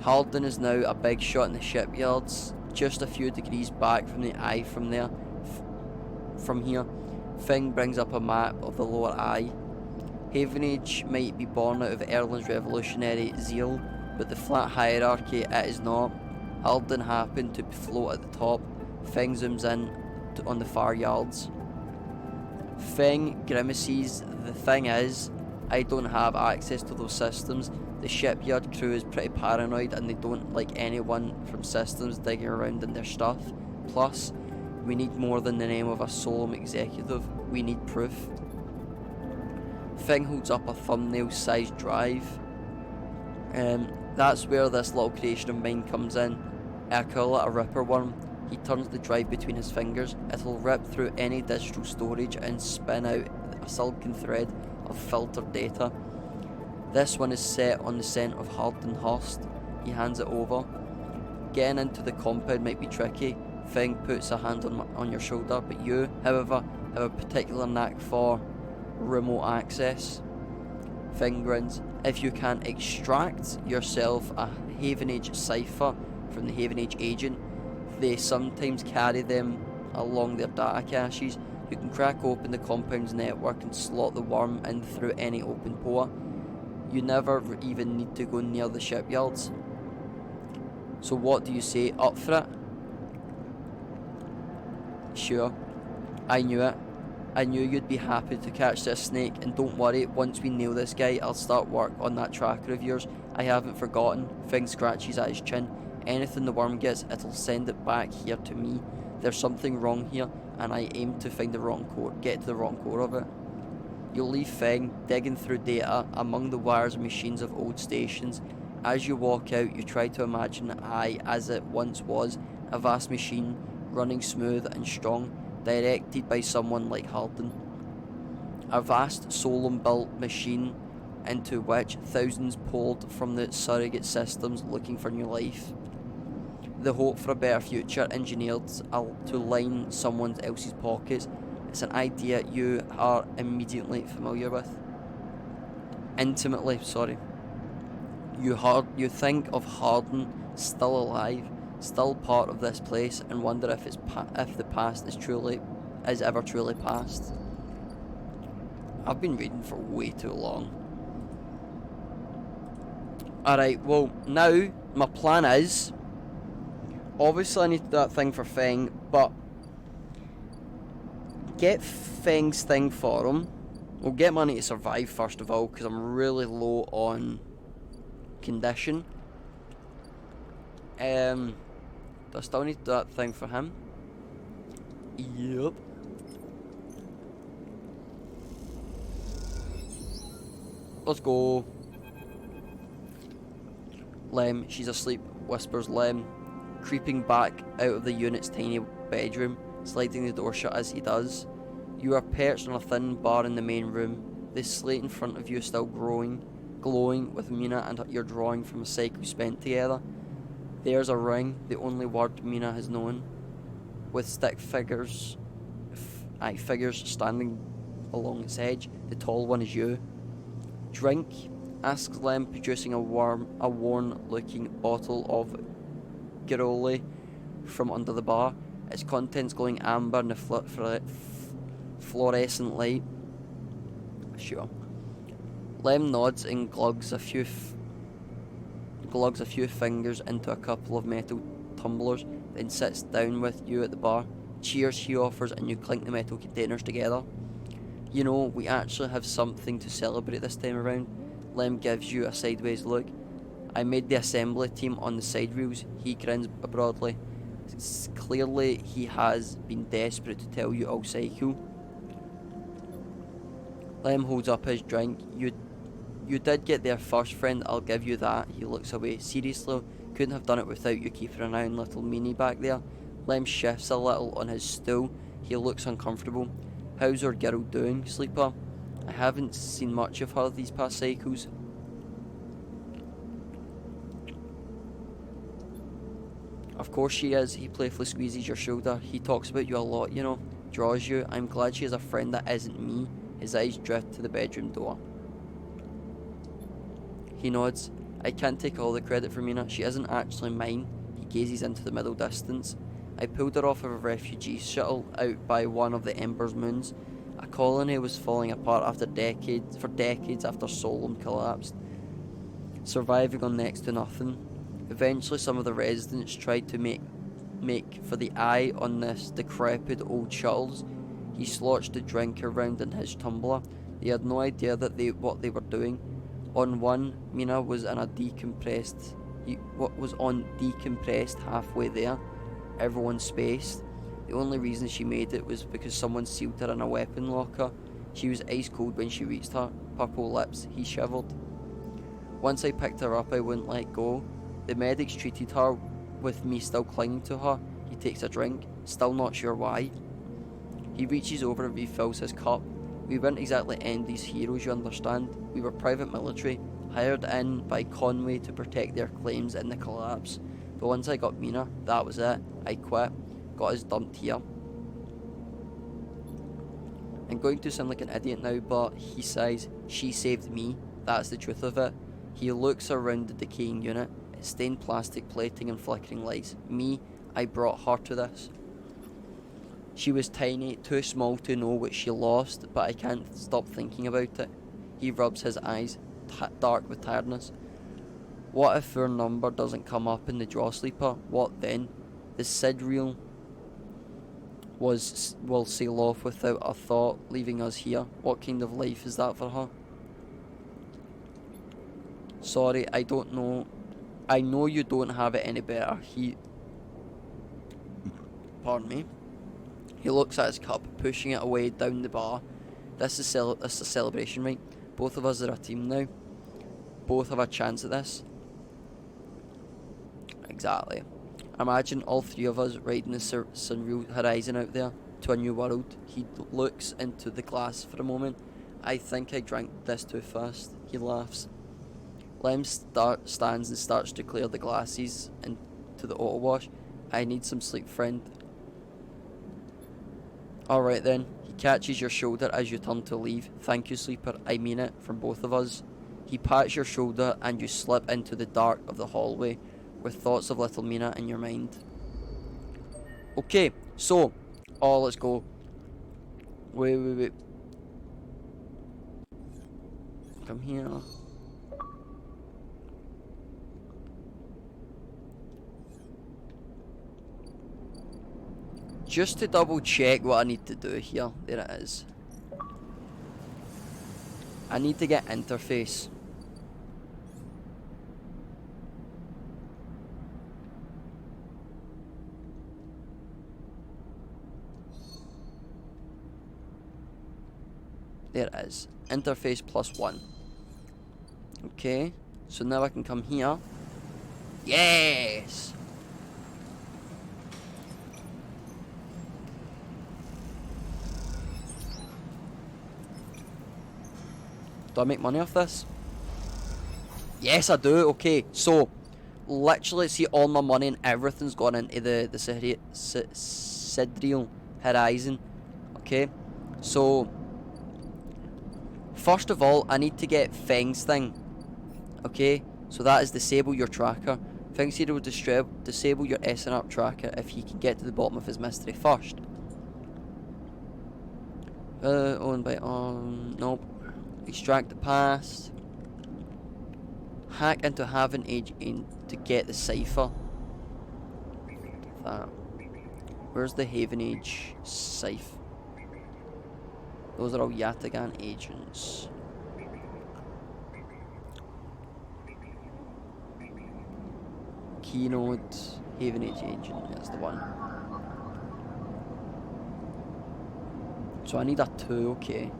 S1: Harden is now a big shot in the shipyards, just a few degrees back from the eye from here. Feng brings up a map of the lower eye. Havenage might be born out of Erland's revolutionary zeal, but the flat hierarchy it is not. Harden happened to float at the top. Feng zooms in on the far yards. Feng grimaces. The thing is, I don't have access to those systems. The shipyard crew is pretty paranoid and they don't like anyone from systems digging around in their stuff. Plus, we need more than the name of a Solum executive. We need proof. Feng holds up a thumbnail-sized drive. That's where this little creation of mine comes in. I call it a ripper worm. He turns the drive between his fingers. It'll rip through any digital storage and spin out a silken thread of filtered data. This one is set on the scent of Hardenhurst. He hands it over. Getting into the compound might be tricky. Feng puts a hand on your shoulder, but you, however, have a particular knack for remote access. Feng grins. If you can extract yourself a Havenage cipher from the Havenage agent, they sometimes carry them along their data caches. You can crack open the compound's network and slot the worm in through any open port. You never even need to go near the shipyards. So what do you say? Up for it? Sure. I knew it. I knew you'd be happy to catch this snake, and don't worry, once we nail this guy, I'll start work on that tracker of yours. I haven't forgotten. Feng scratches at his chin. Anything the worm gets, it'll send it back here to me. There's something wrong here, and I aim to find the wrong core, get to the wrong core of it. You'll leave Feng digging through data among the wires and machines of old stations. As you walk out, you try to imagine I, as it once was, a vast machine, running smooth and strong, directed by someone like Harden. A vast Solum-built machine into which thousands poured from the surrogate systems looking for new life. The hope for a better future engineered to line someone else's pockets. It's an idea you are immediately familiar with. Intimately, sorry. You think of Harden still alive, still part of this place, and wonder if the past is ever truly past. I've been reading for way too long. Alright, well, now my plan is, obviously I need that thing for Feng, but get Feng's thing for him. We'll get money to survive first of all, because I'm really low on condition. Do I still need that thing for him? Yep. Let's go. Lem, she's asleep, whispers Lem, creeping back out of the unit's tiny bedroom, sliding the door shut as he does. You are perched on a thin bar in the main room. The slate in front of you is still glowing with Mina and your drawing from a cycle spent together. There's a ring, the only word Mina has known, with stick figures standing along its edge. The tall one is you. Drink. asks Lem, producing a worn-looking bottle of Giroli from under the bar, its contents glowing amber in the fluorescent light. Sure. Lem nods and glugs a few fingers into a couple of metal tumblers, then sits down with you at the bar. Cheers, he offers, and you clink the metal containers together. You know, we actually have something to celebrate this time around. Lem gives you a sideways look. I made the assembly team on the side reels. He grins broadly. Clearly, he has been desperate to tell you all psycho. Lem holds up his drink. You did get there first, friend, I'll give you that. He looks away. Seriously, couldn't have done it without you keeping an eye on little Meanie back there. Lem shifts a little on his stool. He looks uncomfortable. How's our girl doing, Sleeper? I haven't seen much of her these past cycles. Of course she is. He playfully squeezes your shoulder. He talks about you a lot, you know. Draws you. I'm glad she has a friend that isn't me. His eyes drift to the bedroom door. He nods. I can't take all the credit for Mina. She isn't actually mine. He gazes into the middle distance. I pulled her off of a refugee shuttle out by one of the Ember's moons. A colony was falling apart for decades after Solon collapsed, surviving on next to nothing. Eventually, some of the residents tried to make for the eye on this decrepit old shuttles. He sloshed the drink around in his tumbler. They had no idea that what they were doing. On one, Mina was decompressed halfway there. Everyone spaced. The only reason she made it was because someone sealed her in a weapon locker. She was ice cold when she reached her. Purple lips. He shivered. Once I picked her up, I wouldn't let go. The medics treated her with me still clinging to her. He takes a drink, still not sure why. He reaches over and refills his cup. We weren't exactly Andy's heroes, you understand. We were private military, hired in by Conway to protect their claims in the collapse. But once I got Mina, that was it. I quit. Got us dumped here. I'm going to sound like an idiot now, but he sighs. She saved me. That's the truth of it. He looks around the decaying unit. It's stained plastic plating and flickering lights. Me, I brought her to this. She was tiny, too small to know what she lost, but I can't stop thinking about it. He rubs his eyes, dark with tiredness. What if our number doesn't come up in the draw, Sleeper? What then? The Sid reel will sail off without a thought, leaving us here. What kind of life is that for her? Sorry, I don't know. I know you don't have it any better. Pardon me. He looks at his cup, pushing it away down the bar. This is a celebration, right? Both of us are a team now. Both have a chance at this. Exactly. Imagine all three of us riding the surreal horizon out there to a new world. He looks into the glass for a moment. I think I drank this too fast. He laughs. Lem stands and starts to clear the glasses into the auto wash. I need some sleep, friend. Alright then. He catches your shoulder as you turn to leave. Thank you, Sleeper. I mean it, from both of us. He pats your shoulder and you slip into the dark of the hallway with thoughts of little Mina in your mind. Okay, so, let's go. Wait. Come here. Just to double check what I need to do here. There it is. I need to get interface. There it is. Interface +1. Okay. So now I can come here. Yes! Do I make money off this? Yes, I do. Okay, so literally, see, all my money and everything's gone into the Sidreal Horizon. Okay, so first of all, I need to get Feng's thing. Okay, so that is disable your tracker. Thinks he will disable your SNR tracker if he can get to the bottom of his mystery first. Owned by nope. Extract the past. Hack into Haven Age to get the cipher. That. Where's the Haven Age cipher? Those are all Yatagan agents. Keynote, Haven Age agent, that's the one. So I need a 2, okay.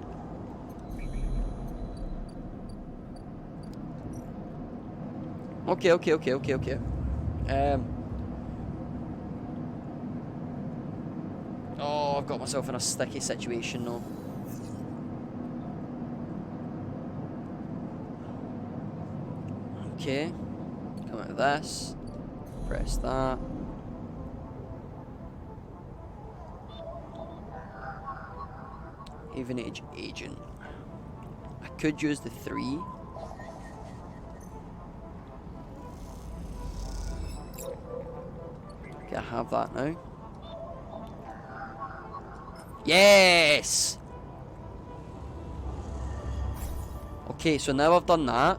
S1: Okay. Oh, I've got myself in a sticky situation now. Okay. Come out of this. Press that. Haven Age agent. I could use the 3. Okay, I have that now. Yes! Okay, so now I've done that.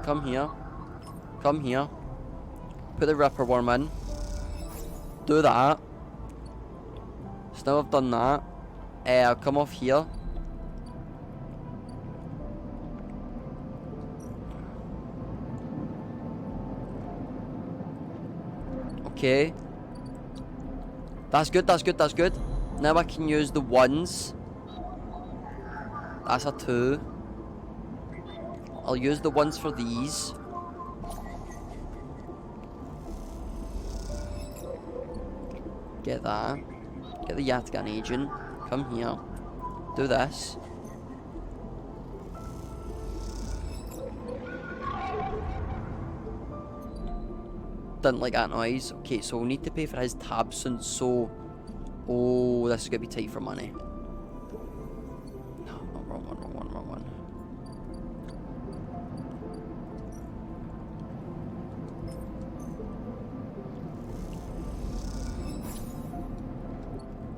S1: Come here. Come here. Put the Ripper Worm in. Do that. So now I've done that. I'll come off here. Okay. That's good. Now I can use the 1s. That's a 2. I'll use the 1s for these. Get that. Get the Yatagan agent. Come here. Do this. Didn't like that noise. Okay, so we'll need to pay for his tab soon, so... Oh, this is going to be tight for money. No, wrong one.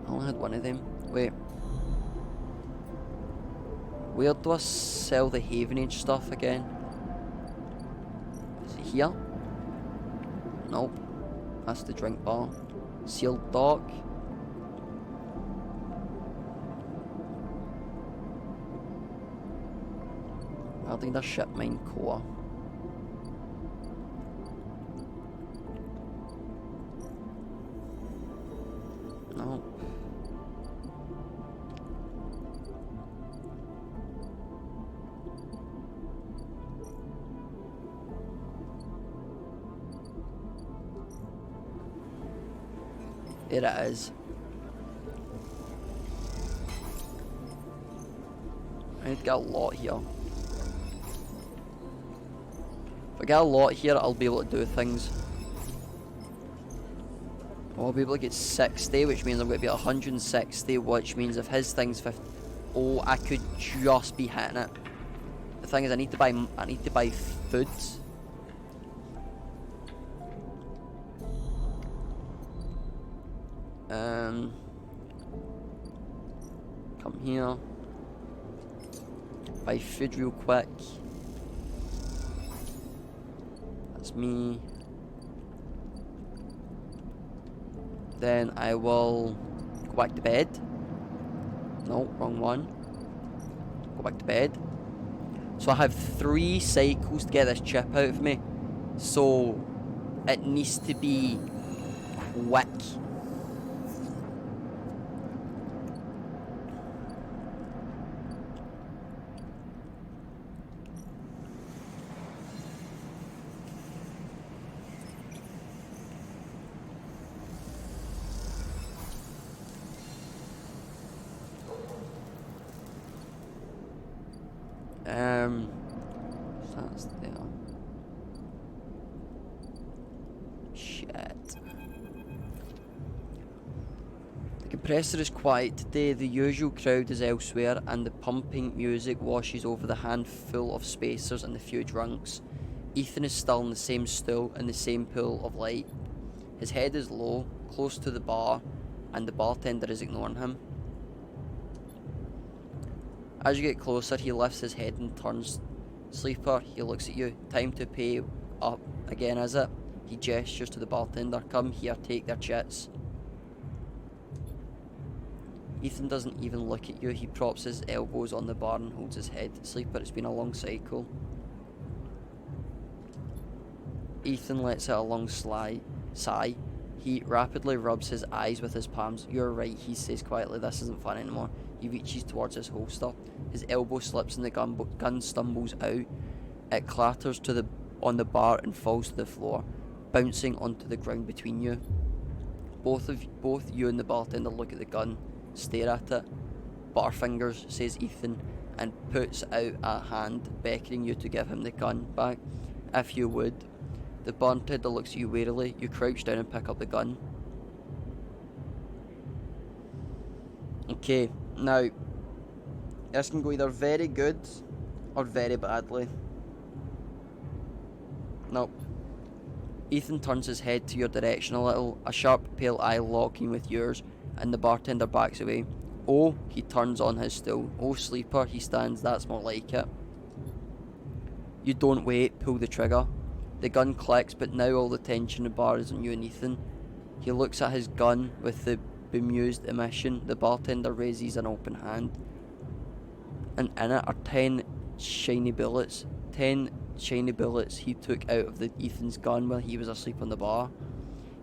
S1: I only had one of them. Wait. Where do I sell the Haven Age stuff again? Is it here? Nope. That's the drink bar. Sealed dock. Adding the ship mine core. Nope. There it is. I need to get a lot here. If I get a lot here, I'll be able to do things. I'll be able to get 60, which means I'm going to be at 160, which means if his thing's 50... Oh, I could just be hitting it. The thing is, I need to buy food. Come here. Buy food real quick. That's me. Then I will go back to bed. No, wrong one. Go back to bed. So I have 3 cycles to get this chip out of me. So it needs to be quick. That's there. Shit. compressor is quiet today, the usual crowd is elsewhere, and the pumping music washes over the handful of spacers and the few drunks. Ethan is still in the same stool in the same pool of light. His head is low, close to the bar, and the bartender is ignoring him. As you get closer, he lifts his head and turns. Sleeper, he looks at you. Time to pay up again, is it? He gestures to the bartender. Come here, take their chits. Ethan doesn't even look at you. He props his elbows on the bar and holds his head. Sleeper, it's been a long cycle. Ethan lets out a long sigh. He rapidly rubs his eyes with his palms. You're right, he says quietly. This isn't fun anymore. He reaches towards his holster. His elbow slips and the gun stumbles out. It clatters on the bar and falls to the floor, bouncing onto the ground between you. Both you and the bartender look at the gun, stare at it. Butterfingers, says Ethan, and puts out a hand, beckoning you to give him the gun back. If you would. The bartender looks at you warily. You crouch down and pick up the gun. Okay, now, this can go either very good or very badly. Nope. Ethan turns his head to your direction a little, a sharp pale eye locking with yours, and the bartender backs away. Oh, he turns on his stool. Oh, sleeper, he stands, that's more like it. You don't wait, pull the trigger. The gun clicks, but now all the tension in the bar is on you and Ethan. He looks at his gun with the bemused emission. The bartender raises an open hand, and in it are 10 shiny bullets. 10 shiny bullets he took out of Ethan's gun while he was asleep on the bar.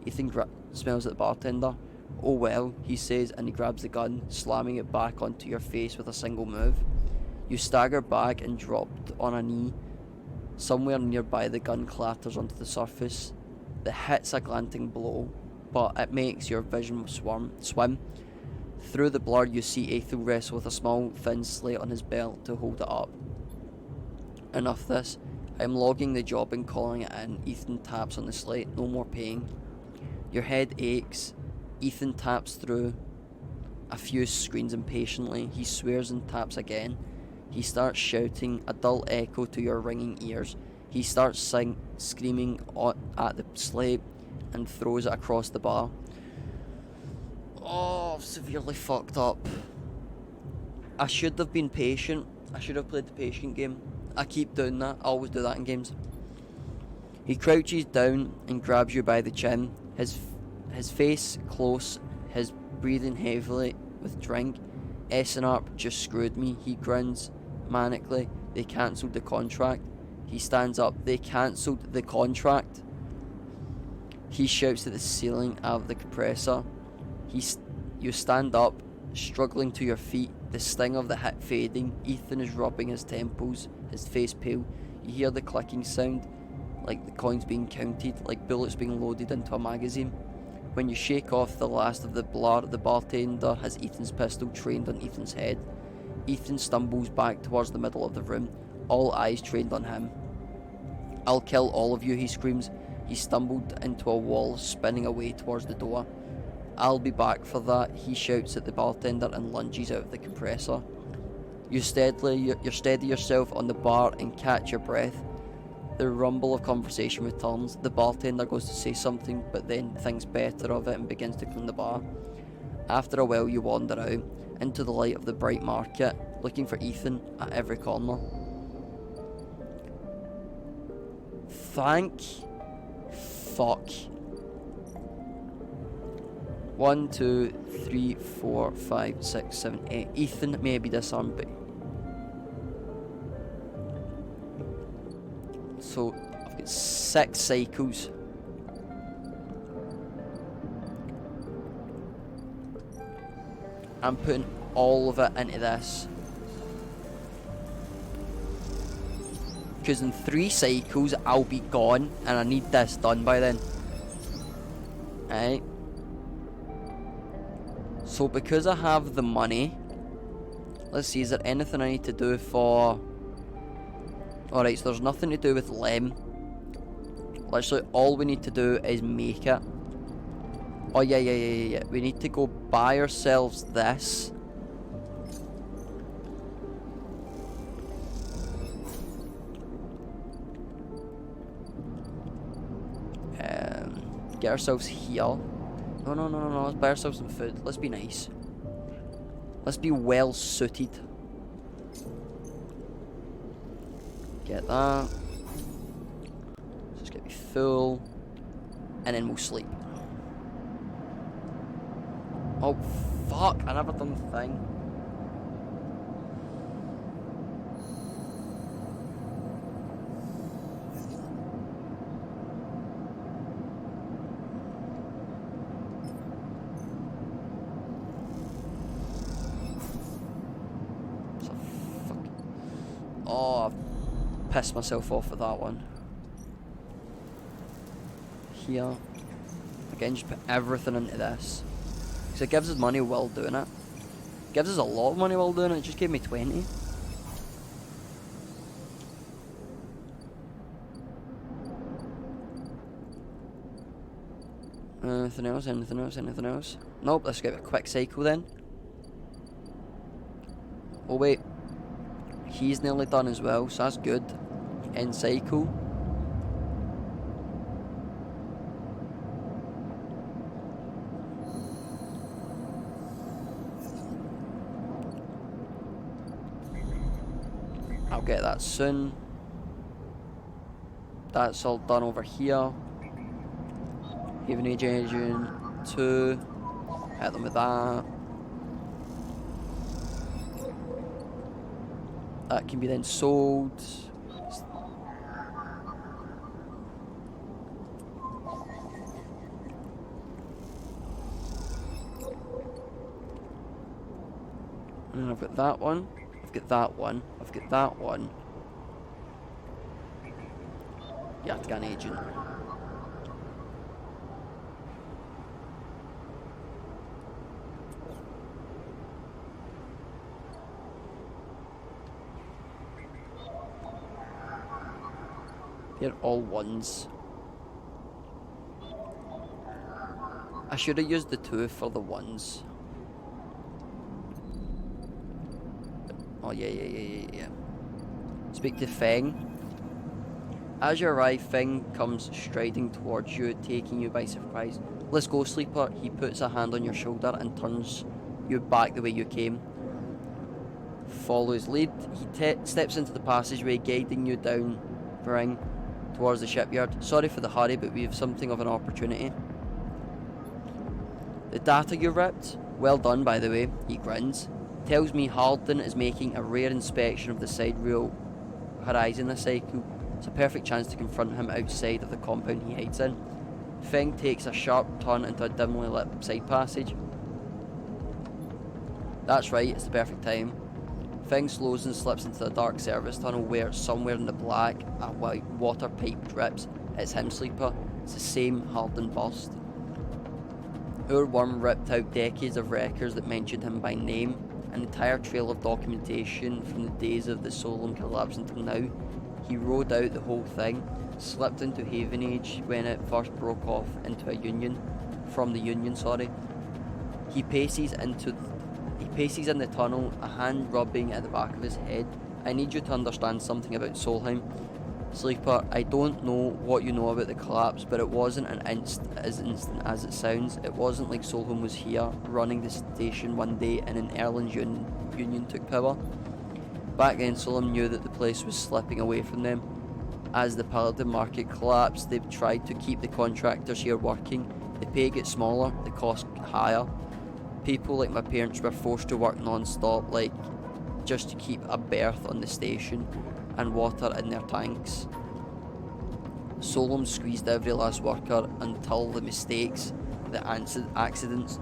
S1: Ethan smells at the bartender. Oh well, he says, and he grabs the gun, slamming it back onto your face with a single move. You stagger back and dropped on a knee. Somewhere nearby the gun clatters onto the surface. The hit's a glinting blow, but it makes your vision swim. Through the blur you see Ethan wrestle with a small thin slate on his belt to hold it up. Enough this. I'm logging the job and calling it in. Ethan taps on the slate. No more paying. Your head aches. Ethan taps through a few screens impatiently. He swears and taps again. He starts shouting, a dull echo to your ringing ears. He starts screaming at the slate and throws it across the bar. Oh, severely fucked up. I should have been patient. I should have played the patient game. I keep doing that. I always do that in games. He crouches down and grabs you by the chin. His face close, his breathing heavily with drink. S&ARP just screwed me. He grins manically. They cancelled the contract. He stands up. They cancelled the contract. He shouts at the ceiling of the compressor. You stand up, struggling to your feet, the sting of the hit fading. Ethan is rubbing his temples, his face pale. You hear the clicking sound, like the coins being counted, like bullets being loaded into a magazine. When you shake off the last of the blur, the bartender has Ethan's pistol trained on Ethan's head. Ethan stumbles back towards the middle of the room, all eyes trained on him. I'll kill all of you, he screams. He stumbled into a wall, spinning away towards the door. I'll be back for that, he shouts at the bartender and lunges out of the compressor. You steady yourself on the bar and catch your breath. The rumble of conversation returns. The bartender goes to say something, but then thinks better of it and begins to clean the bar. After a while, you wander out into the light of the bright market, looking for Ethan at every corner. Thank fuck. 1, 2, 3, 4, 5, 6, 7, 8. Ethan may be disarmed, but so I've got 6 cycles. I'm putting all of it into this, because in 3 cycles I'll be gone and I need this done by then. Alright. So because I have the money, let's see, is there anything I need to do for... Alright, so there's nothing to do with Lem. Literally all we need to do is make it. Oh, yeah. We need to go buy ourselves this. Get ourselves here. No. Let's buy ourselves some food. Let's be nice. Let's be well suited. Get that. Just get me full. And then we'll sleep. Oh, fuck. I never done the thing. Oh, I've pissed myself off with that one. Here. Again, just put everything into this. Because it gives us money while doing it. Gives us a lot of money while doing it. It just gave me 20. Anything else? Nope, let's give it a quick cycle then. Oh wait. He's nearly done as well, so that's good. End cycle. I'll get that soon. That's all done over here. Haven Age Engine 2. Hit them with that. That can be then sold. And then I've got that one. I've got that one. I've got that one. You have to get an agent. They're all ones. I should have used the 2 for the ones. Oh, yeah. Speak to Feng. As you arrive, Feng comes striding towards you, taking you by surprise. Let's go, Sleeper. He puts a hand on your shoulder and turns you back the way you came. Follow his lead. He steps into the passageway, guiding you down the ring towards the shipyard. Sorry for the hurry, but we have something of an opportunity. The data you ripped? Well done, by the way. He grins. Tells me Halden is making a rare inspection of the sidereal horizon this cycle. It's a perfect chance to confront him outside of the compound he hides in. Feng takes a sharp turn into a dimly lit side passage. That's right, it's the perfect time. Feng slows and slips into the dark service tunnel where, somewhere in the black, a white water pipe drips. It's him, Sleeper. It's the same Halden bust. Our worm ripped out decades of records that mentioned him by name, an entire trail of documentation from the days of the Solum collapse until now. He rode out the whole thing, slipped into Haven Age when it first broke off into a union, from the Union, sorry. He paces in the tunnel, a hand rubbing at the back of his head. I need you to understand something about Solheim. Sleeper, I don't know what you know about the collapse, but it wasn't as instant as it sounds. It wasn't like Solheim was here, running the station one day and an Erlen's union took power. Back then, Solheim knew that the place was slipping away from them. As the Paladin market collapsed, they've tried to keep the contractors here working. The pay gets smaller, the cost higher. People like my parents were forced to work non-stop, like just to keep a berth on the station and water in their tanks. Solom squeezed every last worker until the mistakes, the accidents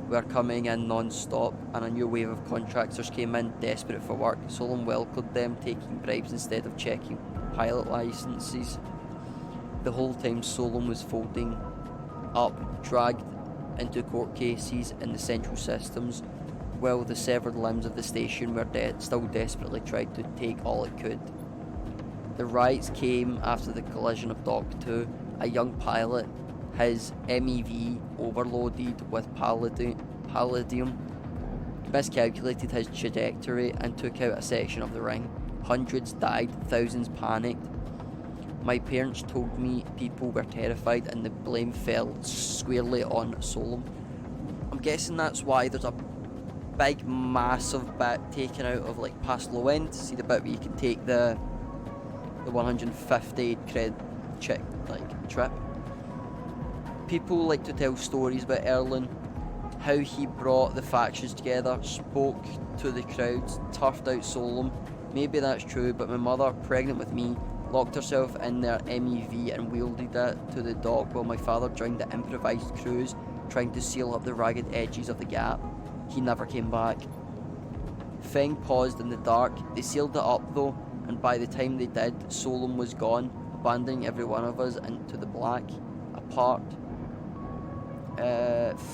S1: were coming in non-stop, and a new wave of contractors came in desperate for work. Solom welcomed them, taking bribes instead of checking pilot licenses. The whole time Solom was folding up, dragged into court cases in the central systems, while the severed limbs of the station were still desperately tried to take all it could. The riots came after the collision of Dock 2. A young pilot his MEV overloaded with palladium, miscalculated his trajectory and took out a section of the ring. Hundreds died, thousands panicked. My parents told me people were terrified and the blame fell squarely on Solom. I'm guessing that's why there's a big massive bit taken out of like past low end. See the bit where you can take the 150 cred trip. People like to tell stories about Erlen, how he brought the factions together, spoke to the crowds, turfed out Solom. Maybe that's true, but my mother, pregnant with me, locked herself in their MEV and wielded it to the dock while my father joined the improvised crews trying to seal up the ragged edges of the gap. He never came back. Feng paused in the dark. They sealed it up though, and by the time they did, Solom was gone, abandoning every one of us into the black, apart.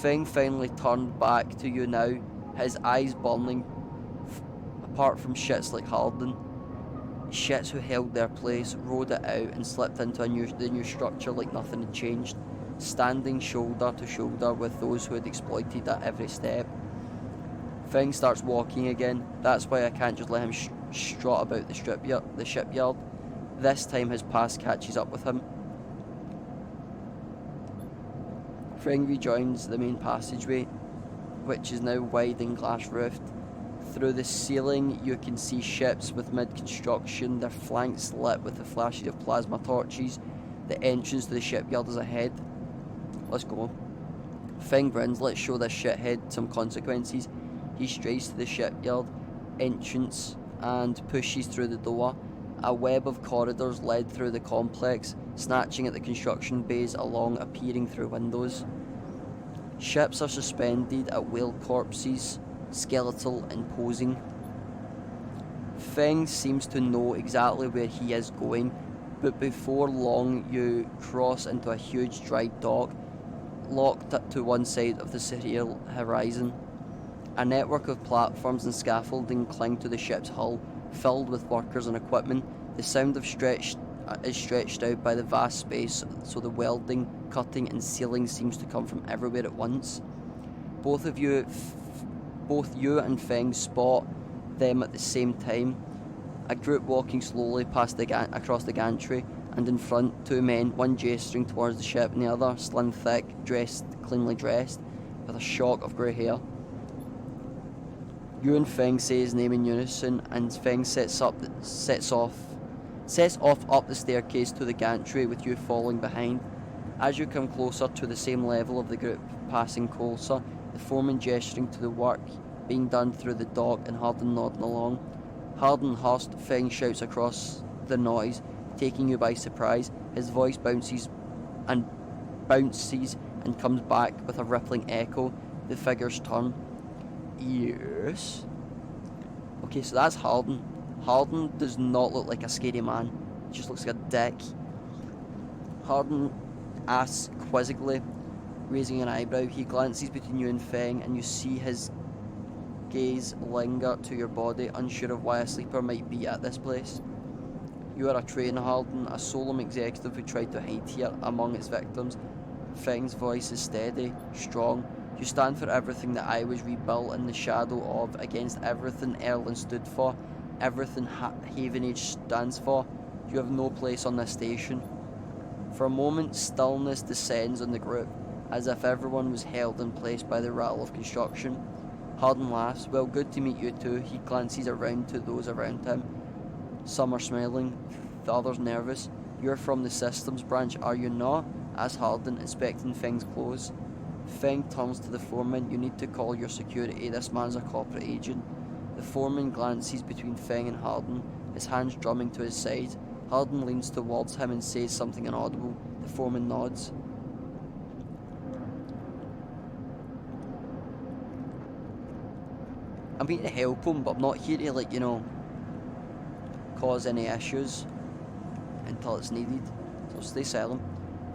S1: Feng finally turned back to you now, his eyes burning, apart from shits like Harden. Shits who held their place, rode it out and slipped into the new structure like nothing had changed, standing shoulder to shoulder with those who had exploited at every step. Feng starts walking again. That's why I can't just let him strut about the shipyard. This time his past catches up with him. Feng rejoins the main passageway, which is now wide and glass-roofed. Through the ceiling you can see ships with mid-construction, their flanks lit with the flashes of plasma torches. The entrance to the shipyard is ahead. Let's go. Feng grins. Let's show this shithead some consequences. He strays to the shipyard entrance and pushes through the door. A web of corridors led through the complex, snatching at the construction bays along, appearing through windows. Ships are suspended at whale corpses, skeletal and posing. Feng seems to know exactly where he is going, but before long you cross into a huge dry dock, locked up to one side of the surreal horizon. A network of platforms and scaffolding cling to the ship's hull, filled with workers and equipment. The sound of is stretched out by the vast space, so the welding, cutting and sealing seems to come from everywhere at once. Both you and Feng spot them at the same time. A group walking slowly past across the gantry, and in front, two men, one gesturing towards the ship and the other, slim, thick, cleanly dressed, with a shock of grey hair. You and Feng say his name in unison, and Feng sets off up the staircase to the gantry, with you following behind. As you come closer to the same level of the group passing closer, the foreman gesturing to the work being done through the dock and Harden nodding along. Harden hushed, Feng shouts across the noise, taking you by surprise. His voice bounces and comes back with a rippling echo. The figures turn. Yes. Okay, so that's Harden. Harden does not look like a scary man. He just looks like a dick. Harden asks quizzically, raising an eyebrow. He glances between you and Feng, and you see his gaze linger to your body, unsure of why a sleeper might be at this place. You are a trainer, Harden, a Solom executive who tried to hide here among its victims. Feng's voice is steady, strong. You stand for everything that I was rebuilt in the shadow of, against everything Erlen stood for, everything Havenage stands for. You have no place on this station. For a moment, stillness descends on the group, as if everyone was held in place by the rattle of construction. Harden laughs. Well, good to meet you too. He glances around to those around him. Some are smiling, the others nervous. You're from the systems branch, are you not? Asks Harden, inspecting Feng's clothes. Feng turns to the foreman. You need to call your security. This man's a corporate agent. The foreman glances between Feng and Harden, his hands drumming to his side. Harden leans towards him and says something inaudible. The foreman nods. I'm here to help him, but I'm not here to, cause any issues until it's needed. So stay silent.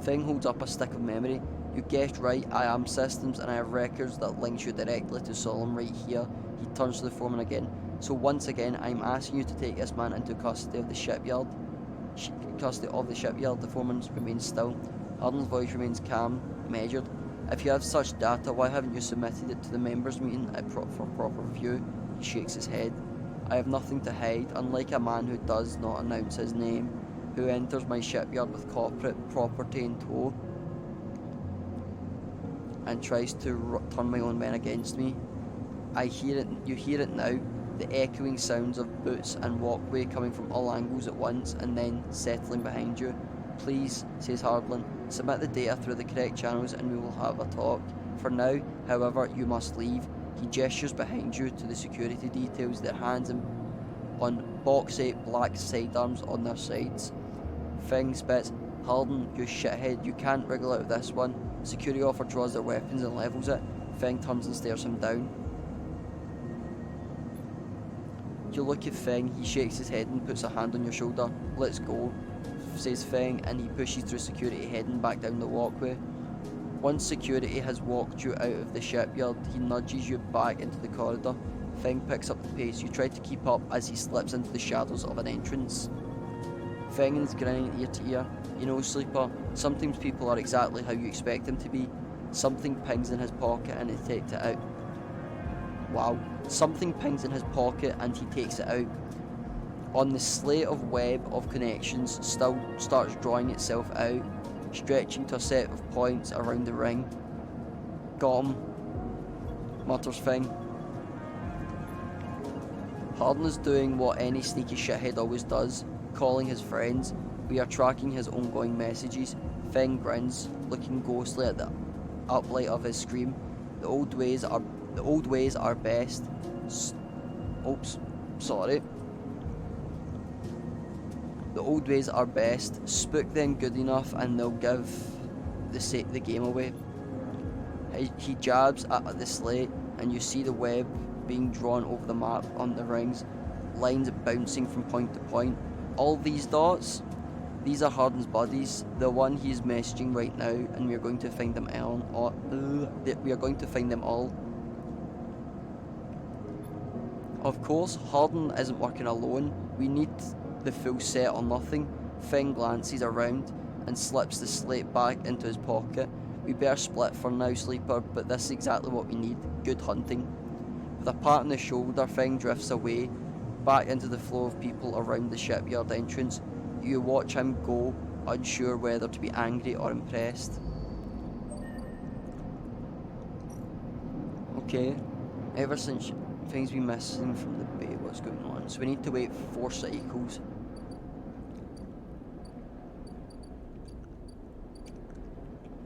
S1: Feng holds up a stick of memory. You guessed right, I am systems, and I have records that links you directly to Solom right here. He turns to the foreman again. So once again, I'm asking you to take this man into custody of the shipyard. The foreman remains still. Harden's voice remains calm, measured. If you have such data, why haven't you submitted it to the members' meeting for proper review? He shakes his head. I have nothing to hide, unlike a man who does not announce his name, who enters my shipyard with corporate property in tow and tries to turn my own men against me. I hear it, you hear it now, the echoing sounds of boots and walkway coming from all angles at once and then settling behind you. Please, says Hardin, submit the data through the correct channels and we will have a talk. For now, however, you must leave. He gestures behind you to the security details, their hands on bauxite black sidearms on their sides. Feng spits, Hardin, you shithead, you can't wriggle out of this one. Security officer draws their weapons and levels it. Feng turns and stares him down. You look at Feng, he shakes his head and puts a hand on your shoulder. Let's go, says Feng, and he pushes through security heading back down the walkway. Once security has walked you out of the shipyard, he nudges you back into the corridor. Feng picks up the pace. You try to keep up as he slips into the shadows of an entrance. Feng is grinning ear to ear. You know, Sleeper, sometimes people are exactly how you expect them to be. Something pings in his pocket and he takes it out. Wow. Something pings in his pocket and he takes it out. On the slate of web of connections still starts drawing itself out, stretching to a set of points around the ring. Got him, mutters Feng. Hardin is doing what any sneaky shithead always does, calling his friends. We are tracking his ongoing messages. Feng grins, looking ghostly at the uplight of his screen. The old ways are best. The old ways are best. Spook them good enough and they'll give the game away. He jabs at the slate and you see the web being drawn over the map on the rings, lines bouncing from point to point. All these dots, these are Hardin's buddies, the one he's messaging right now, and we are going to find them all. We are going to find them all. Of course, Hardin isn't working alone. We need the full set or nothing. Feng glances around and slips the slate back into his pocket. We better split for now, Sleeper, but this is exactly what we need. Good hunting. With a pat on the shoulder, Feng drifts away, back into the flow of people around the shipyard entrance. You watch him go, unsure whether to be angry or impressed. Okay, ever since Feng's been missing from the bay, what's going on? So we need to wait for 4 cycles.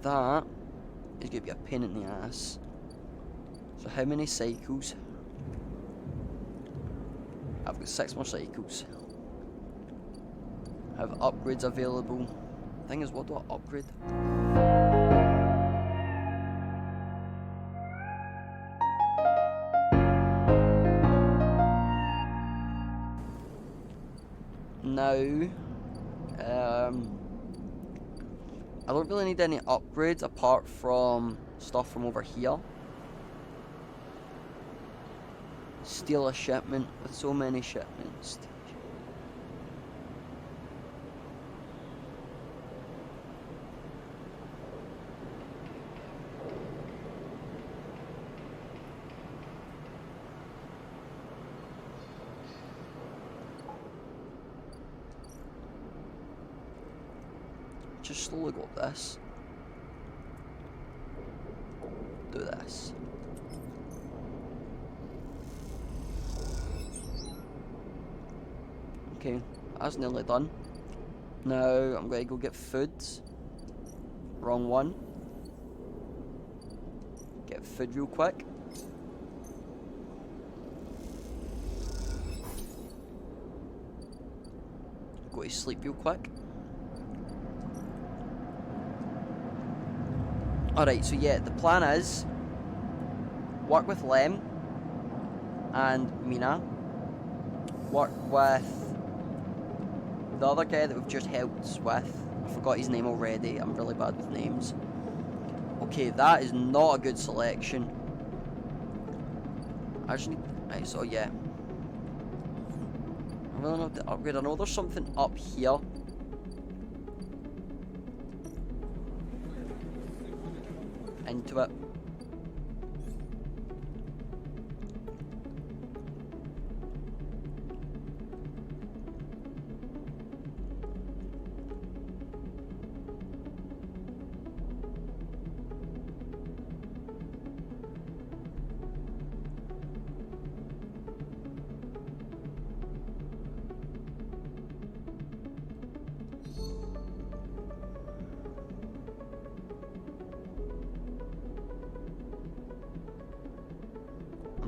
S1: That is going to be a pain in the ass. So how many cycles? I've got 6 more cycles. I have upgrades available. Thing is, what do I upgrade? Now, I don't really need any upgrades apart from stuff from over here. Steal a shipment with so many shipments. Just slowly go up this. Do this. Okay, that's nearly done. Now I'm going to go get food. Wrong one. Get food real quick. Go to sleep real quick. Alright, so yeah, the plan is work with Lem and Mina. Work with the other guy that we've just helped with. I forgot his name already. I'm really bad with names. Okay, that is not a good selection. I just need... Right, so yeah. I really need to upgrade. I know there's something up here. into it.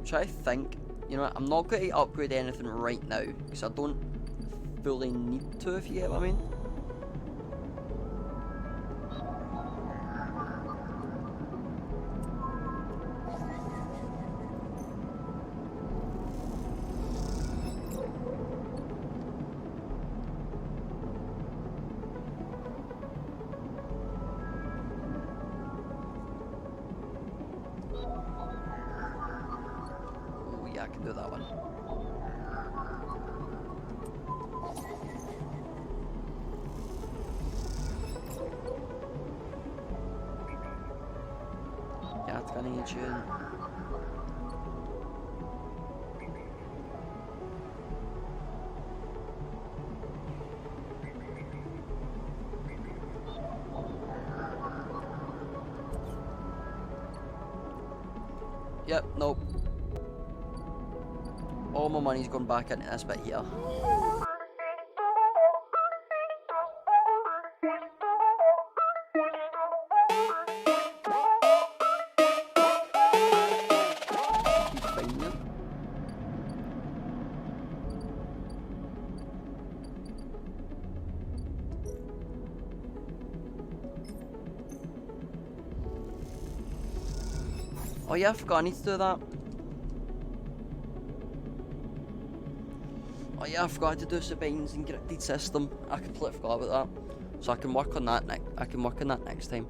S1: Try to think. You know what, I'm not going to upgrade anything right now because I don't fully need to, if you get what I mean. I can do that one. Yeah, it's gonna need you. Yep, nope. All my money's gone back into this bit here. Keep finding it. Oh yeah, I forgot I need to do that. Oh yeah, I forgot to do Sabine's encrypted system. I completely forgot about that. So I can work on that next time.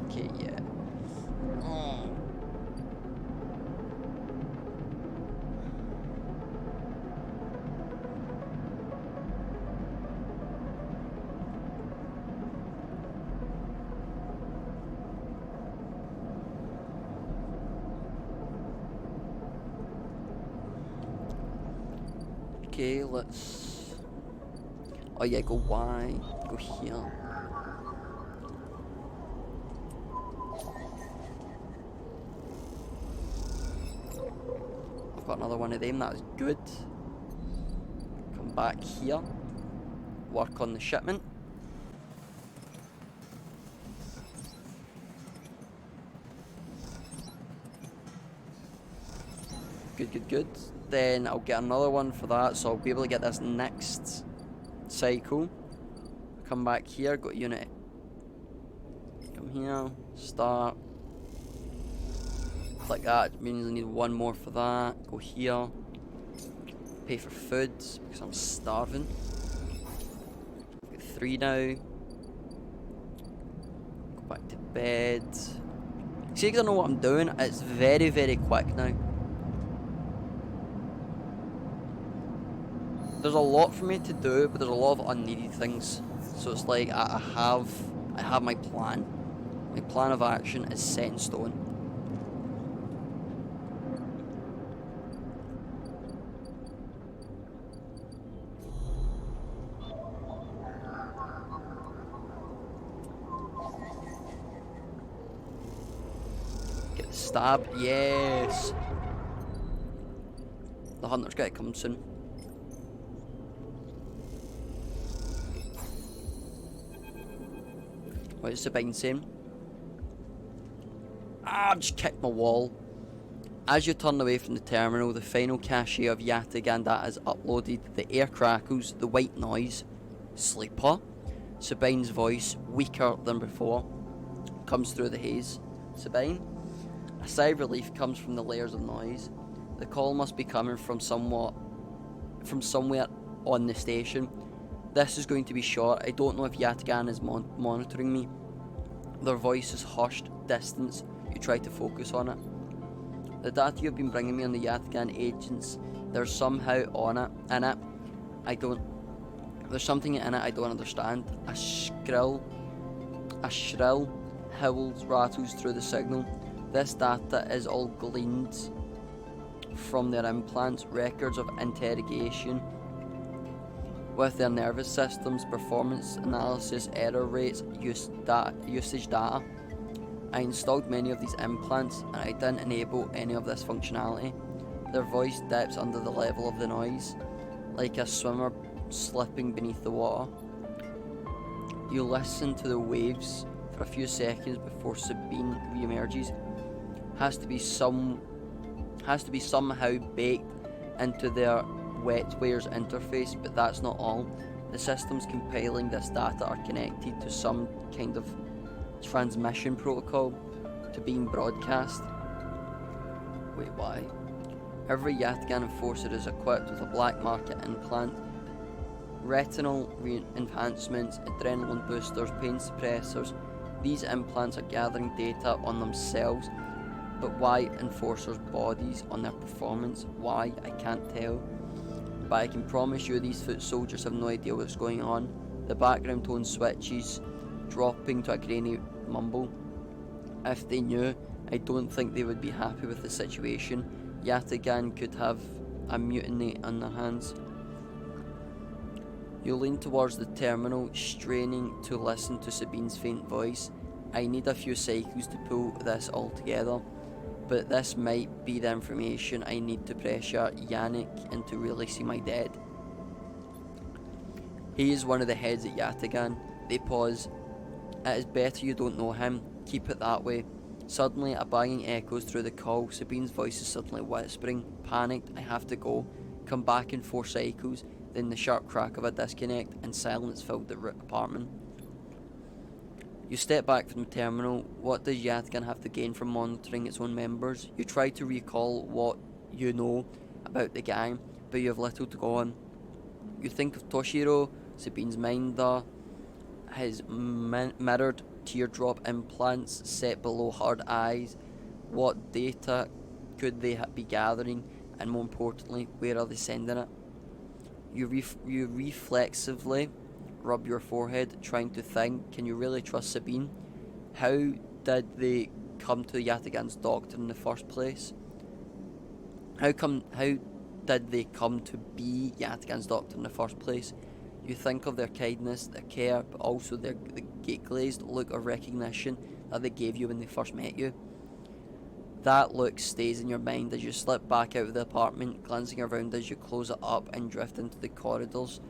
S1: Okay, yeah. Okay, let's... Oh yeah, go Y, go here. I've got another one of them, that's good. Come back here, work on the shipment. Good. Then I'll get another one for that, so I'll be able to get this next cycle. Come back here, go to unit. Come here, start. Click that, it means I need one more for that. Go here. Pay for food, because I'm starving. Get 3 now. Go back to bed. See, I don't know what I'm doing, it's very quick now. There's a lot for me to do, but there's a lot of unneeded things. So it's like I have my plan. My plan of action is set in stone. Get the stab, yes. The hunter's gotta come soon. What is Sabine saying? Ah, I've just kicked my wall. As you turn away from the terminal, the final cache of Yataghan data is uploaded. The air crackles, the white noise. Sleeper. Sabine's voice, weaker than before, comes through the haze. Sabine? A sigh of relief comes from the layers of noise. The call must be coming from somewhere on the station. This is going to be short. I don't know if Yataghan is monitoring me. Their voice is hushed, distant. You try to focus on it. The data you've been bringing me on the Yataghan agents, there's somehow in it. There's something in it I don't understand. A shrill howl rattles through the signal. This data is all gleaned from their implants, records of interrogation with their nervous systems, performance analysis, error rates, usage data. I installed many of these implants and I didn't enable any of this functionality. Their voice dips under the level of the noise, like a swimmer slipping beneath the water. You listen to the waves for a few seconds before Sabine re-emerges. Has to be somehow baked into their wetware's interface, but that's not all. The systems compiling this data are connected to some kind of transmission protocol to being broadcast. Wait, why? Every Yataghan enforcer is equipped with a black market implant, retinal enhancements, adrenaline boosters, pain suppressors. These implants are gathering data on themselves, but why enforcers' bodies, on their performance? Why? I can't tell. But I can promise you these foot soldiers have no idea what's going on. The background tone switches, dropping to a grainy mumble. If they knew, I don't think they would be happy with the situation. Yataghan could have a mutiny on their hands. You lean towards the terminal, straining to listen to Sabine's faint voice. I need a few cycles to pull this all together, but this might be the information I need to pressure Yannick into releasing my dead. He is one of the heads at Yataghan. They pause. It is better you don't know him. Keep it that way. Suddenly, a banging echoes through the call. Sabine's voice is suddenly whispering. Panicked, I have to go. Come back in 4 cycles. Then the sharp crack of a disconnect and silence filled the apartment. You step back from the terminal. What does Yataghan have to gain from monitoring its own members? You try to recall what you know about the gang, but you have little to go on. You think of Toshiro, Sabine's minder, his mirrored teardrop implants set below hard eyes. What data could they be gathering, and more importantly, where are they sending it? You reflexively rub your forehead, trying to think, can you really trust Sabine? How did they come to Yataghan's doctor in the first place? How did they come to be Yataghan's doctor in the first place? You think of their kindness, their care, but also the gate-glazed look of recognition that they gave you when they first met you. That look stays in your mind as you slip back out of the apartment, glancing around as you close it up and drift into the corridors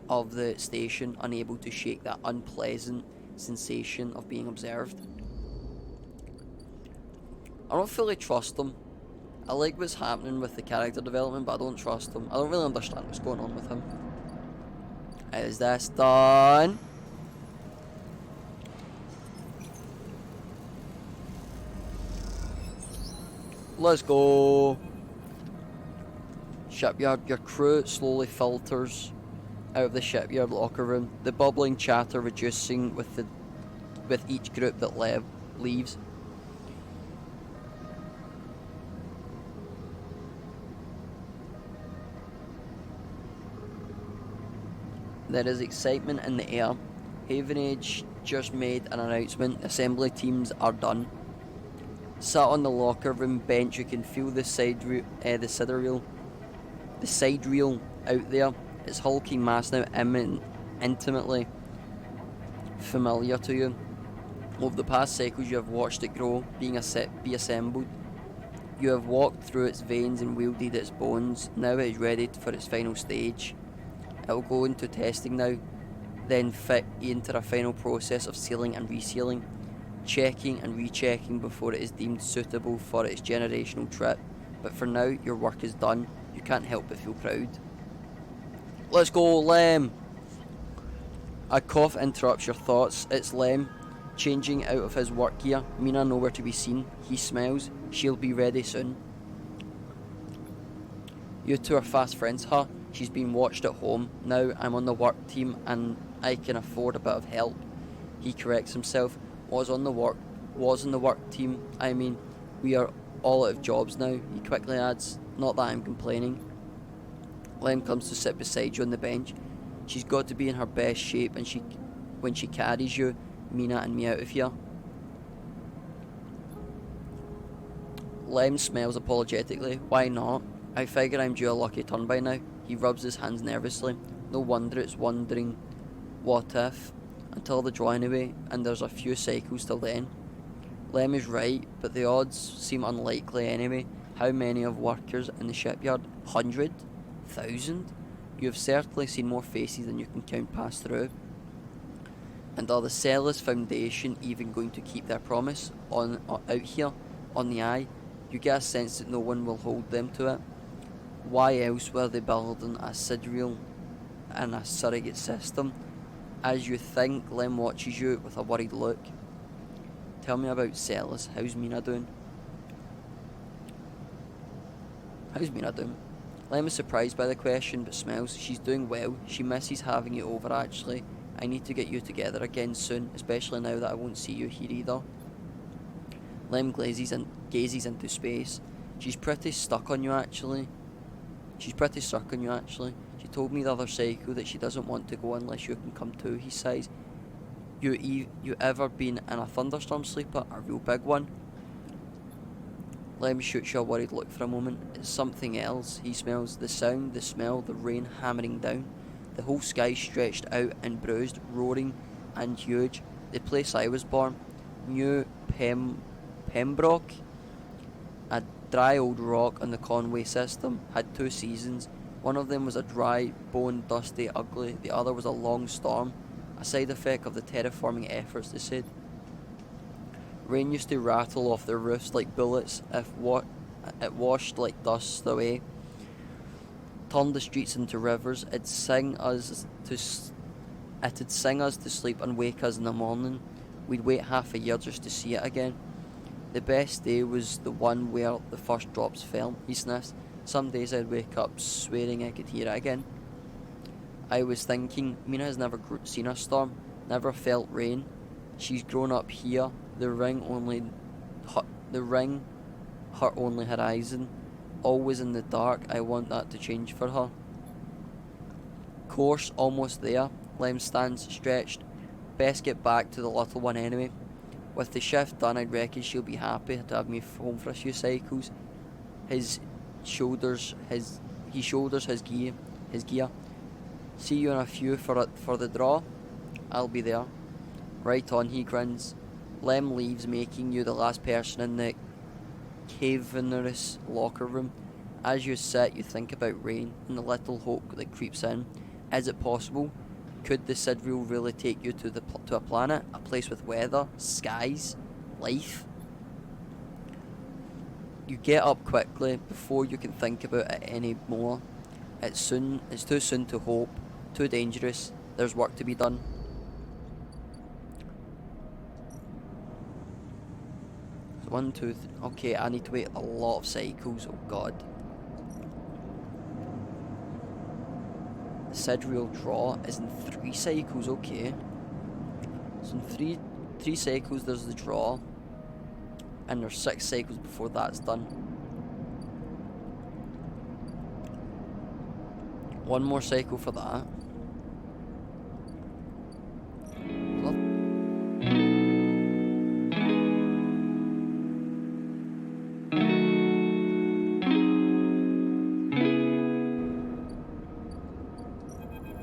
S1: of the station, unable to shake that unpleasant sensation of being observed. I don't fully trust him. I like what's happening with the character development, but I don't trust him. I don't really understand what's going on with him. Is this done? Let's go. Shipyard. Your crew slowly filters out of the shipyard locker room, the bubbling chatter reducing with each group that leaves. There is excitement in the air. Havenage just made an announcement. Assembly teams are done. Sat on the locker room bench, you can feel the side reel out there. Its hulking mass now intimately familiar to you. Over the past cycles, you have watched it grow, be assembled. You have walked through its veins and wielded its bones. Now it is ready for its final stage. It will go into testing now, then fit into a final process of sealing and resealing, checking and rechecking before it is deemed suitable for its generational trip. But for now, your work is done. You can't help but feel proud. Let's go, Lem! A cough interrupts your thoughts. It's Lem, changing out of his work gear. Mina nowhere to be seen. He smiles. She'll be ready soon. You two are fast friends, huh? She's been watched at home. Now I'm on the work team and I can afford a bit of help. He corrects himself. was on the work team. I mean, we are all out of jobs now, he quickly adds. Not that I'm complaining. Lem comes to sit beside you on the bench. She's got to be in her best shape and when she carries you, Mina and me out of here. Lem smiles apologetically. Why not? I figure I'm due a lucky turn by now. He rubs his hands nervously. No wonder it's wondering what if. Until the draw anyway, and there's a few cycles till then. Lem is right, but the odds seem unlikely anyway. How many of workers in the shipyard? 100? 1,000? You have certainly seen more faces than you can count pass through. And are the Celis Foundation even going to keep their promise out here on the Eye? You get a sense that no one will hold them to it. Why else were they building a sidereal and a surrogate system? As you think, Lem watches you with a worried look. Tell me about Celis. How's Mina doing? Lem is surprised by the question but smiles. She's doing well. She misses having you over actually. I need to get you together again soon, especially now that I won't see you here either. Lem gazes into space. She's pretty stuck on you actually. She told me the other cycle that she doesn't want to go unless you can come too, he sighs. You ever been in a thunderstorm sleeper? A real big one? Lem shoots you a worried look for a moment. It's something else. He smells the sound, the smell, the rain hammering down. The whole sky stretched out and bruised, roaring and huge. The place I was born, New Pembroke, a dry old rock on the Conway system, had 2 seasons. One of them was a dry, bone, dusty, ugly. The other was a long storm, a side effect of the terraforming efforts, they said. Rain used to rattle off the roofs like bullets if it washed like dust away, turned the streets into rivers. It'd sing us to sleep and wake us in the morning. We'd wait half a year just to see it again. The best day was the one where the first drops fell, he sniffs. Some days I'd wake up swearing I could hear it again. I was thinking, Mina has never seen a storm, never felt rain. She's grown up here. The ring, her only horizon. Always in the dark. I want that to change for her. Course, almost there. Lem stands stretched. Best get back to the little one anyway. With the shift done, I'd reckon she'll be happy to have me home for a few cycles. He shoulders his gear. See you in a few for the draw. I'll be there. Right on, he grins. Lem leaves, making you the last person in the cavernous locker room. As you sit, you think about rain and the little hope that creeps in. Is it possible? Could the sidereal really take you to a planet, a place with weather, skies, life? You get up quickly before you can think about it any more. It's too soon to hope, too dangerous. There's work to be done. So 1, 2, 3. Okay, I need to wait a lot of cycles. Oh god. The sidereal draw is in 3 cycles. Okay. So in three cycles there's the draw, and there's 6 cycles before that's done. One more cycle for that.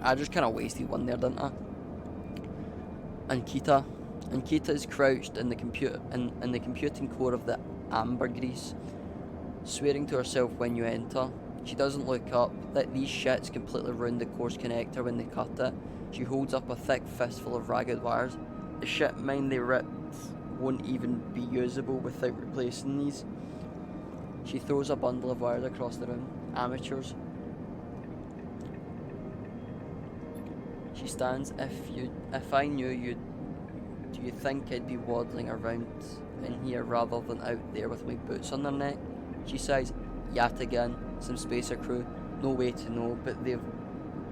S1: I just kind of wasted one there, didn't I? Ankita is crouched in the computing core of the ambergris, swearing to herself when you enter. She doesn't look up. Let these shits completely ruin the course connector when they cut it. She holds up a thick fistful of ragged wires. The shit mine they ripped won't even be usable without replacing these. She throws a bundle of wires across the room. Amateurs. She stands. If I knew you, do you think I'd be waddling around in here rather than out there with my boots on their neck? She sighs. Yet again, some spacer crew. No way to know, but they've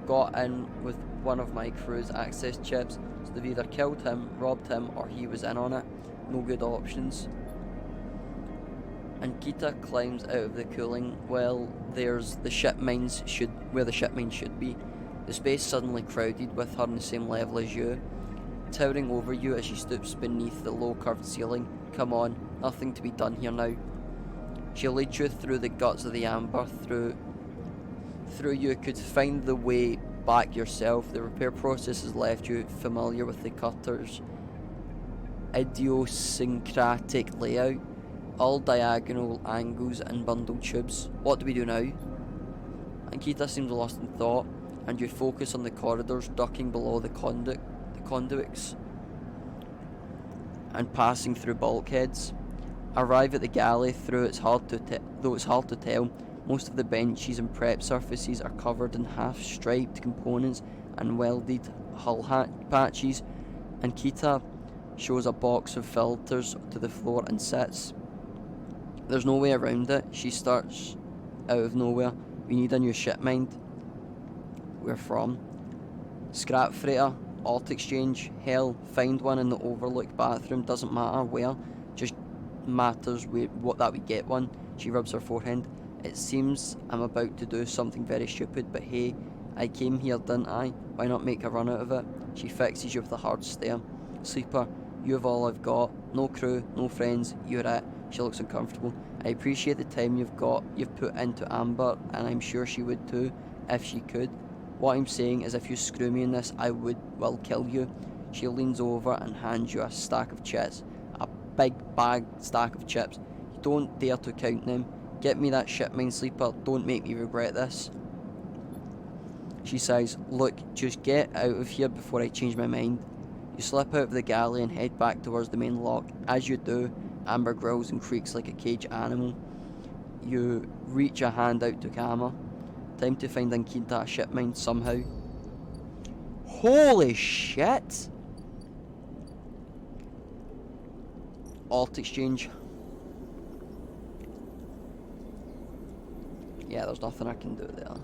S1: got in with one of my crew's access chips, so they've either killed him, robbed him, or he was in on it. No good options. And Kita climbs out of the cooling. Well, there's the ship mines where the ship mines should be. The space suddenly crowded with her on the same level as you, towering over you as she stoops beneath the low curved ceiling. Come on, nothing to be done here now. She leads you through the guts of the amber, through you could find the way back yourself. The repair process has left you familiar with the cutter's idiosyncratic layout, all diagonal angles and bundled tubes. What do we do now? Ankita seems lost in thought, and you focus on the corridors ducking below the conduits and passing through bulkheads. Arrive at the galley. Though it's hard to tell, most of the benches and prep surfaces are covered in half-striped components and welded hull patches, and Kita shows a box of filters to the floor and sits. There's no way around it. She starts out of nowhere. We need a new ship mind. Where from? Scrap freighter, alt exchange, hell, find one in the overlook bathroom, doesn't matter where, just matters we get one. She rubs her forehead. It seems I'm about to do something very stupid, but hey, I came here, didn't I? Why not make a run out of it? She fixes you with a hard stare. Sleeper, you have all I've got. No crew, no friends, you're it. She looks uncomfortable. I appreciate the time you've put into Amber, and I'm sure she would too, if she could. What I'm saying is if you screw me in this, will kill you. She leans over and hands you a stack of chips. A big bag stack of chips. You don't dare to count them. Get me that ship mine, Sleeper. Don't make me regret this. She says, look, just get out of here before I change my mind. You slip out of the galley and head back towards the main lock. As you do, Amber growls and creaks like a caged animal. You reach a hand out to Kama. Time to find Ankita a ship mine somehow. Holy shit! Alt exchange. Yeah, there's nothing I can do there.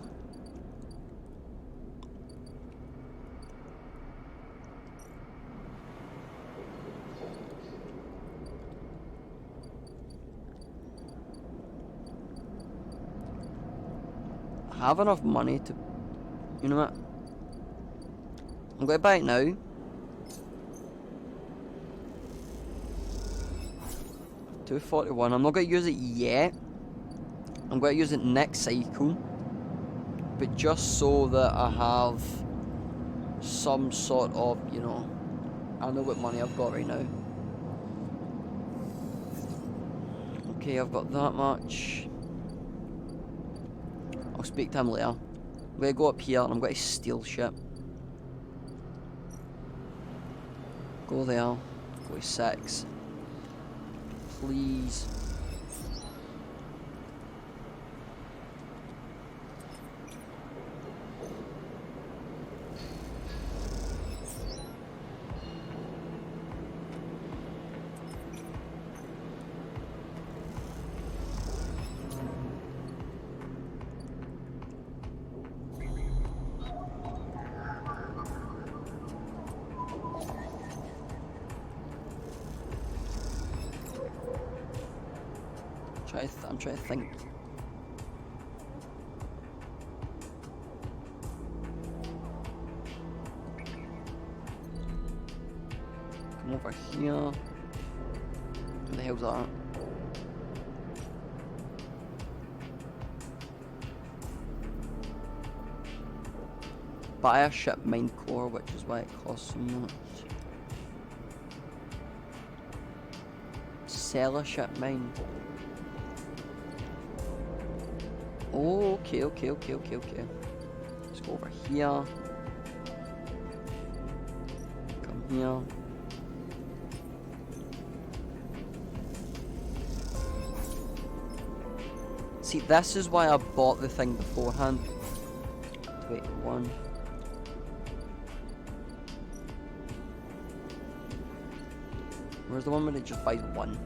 S1: I have enough money to... You know what? I'm going to buy it now. $241. I'm not going to use it yet. I'm going to use it next cycle. But just so that I have some sort of, you know... I know what money I've got right now. Okay, I've got that much. I'll speak to him later. I'm going to go up here and I'm going to steal shit. Go there. Go to 6. Please. I'm trying to think. Come over here. What the hell's that? Buy a ship mine core, which is why it costs so much. Sell a ship mine. Oh, okay. Let's go over here. Come here. See, this is why I bought the thing beforehand. 21. Where's the one where it just buys one?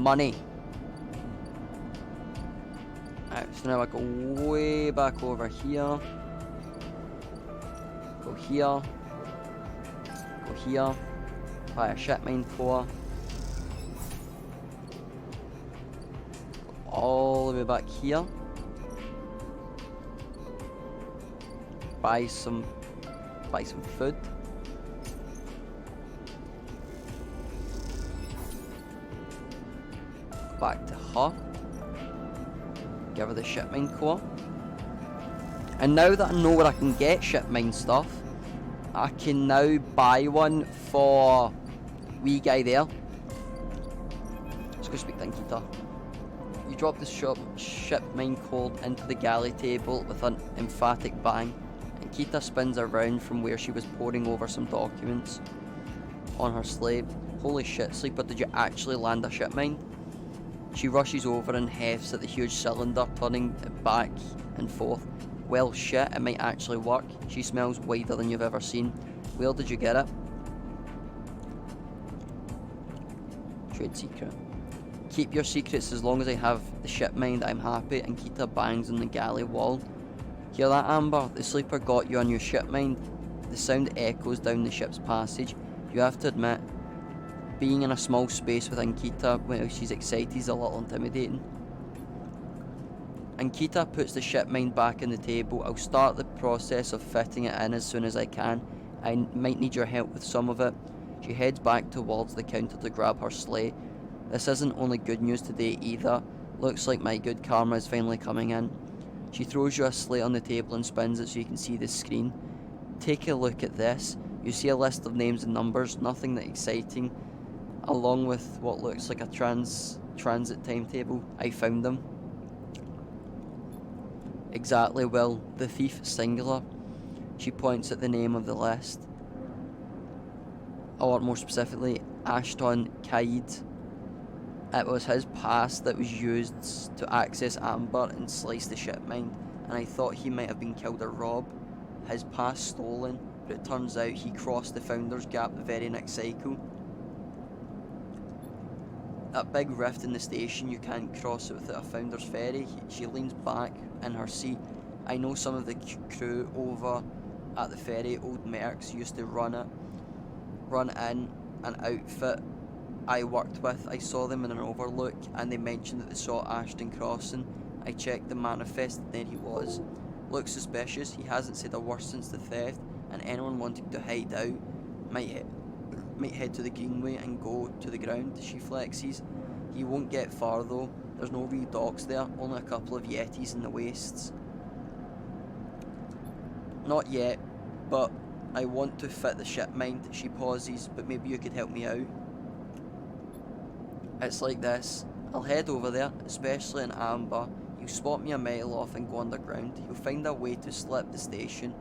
S1: money. Alright, so now I go way back over here. Go here. Go here. Buy a shipmine core. Go all the way back here. Buy some food. Go back to her. Give her the shipmine core. And now that I know where I can get shipmine stuff, I can now buy one for wee guy there. Let's go speak to Ankita. You drop the shipmine core into the galley table with an emphatic bang. Ankita spins around from where she was poring over some documents on her slate. Holy shit, Sleeper, did you actually land a shipmine? She rushes over and hefts at the huge cylinder, turning it back and forth. Well shit, it might actually work. She smells wider than you've ever seen. Where did you get it? Trade secret. Keep your secrets as long as I have the shipmine, I'm happy. Ankita bangs on the galley wall. Hear that, Amber? The Sleeper got you a new shipmine. The sound echoes down the ship's passage. You have to admit, being in a small space with Ankita while she's excited is a little intimidating. Ankita puts the shipmine back on the table. I'll start the process of fitting it in as soon as I can. I might need your help with some of it. She heads back towards the counter to grab her sleigh. This isn't only good news today either. Looks like my good karma is finally coming in. She throws you a slate on the table and spins it so you can see the screen. Take a look at this. You see a list of names and numbers, nothing that exciting, along with what looks like a transit timetable. I found them. Exactly, well, the thief singular. She points at the name of the list. Or more specifically, Ashton Kaid. It was his pass that was used to access Amber and slice the shipmine, and I thought he might have been killed or robbed. His pass stolen, but it turns out he crossed the Founder's Gap the very next cycle. That big rift in the station, you can't cross it without a Founder's Ferry. She leans back in her seat. I know some of the crew over at the ferry, old mercs, used to run in an outfit I worked with. I saw them in an overlook and they mentioned that they saw Ashton crossing. I checked the manifest and there he was. Looks suspicious. He hasn't said a word since the theft, and anyone wanting to hide out might head to the greenway and go to the ground. She flexes. He won't get far though. There's no real docks there, only a couple of yetis in the wastes. Not yet, but I want to fit the shipmine. She pauses, but maybe you could help me out. It's like this. I'll head over there, especially in Amber. He'll spot me a mile off and go underground. He'll find a way to slip the station,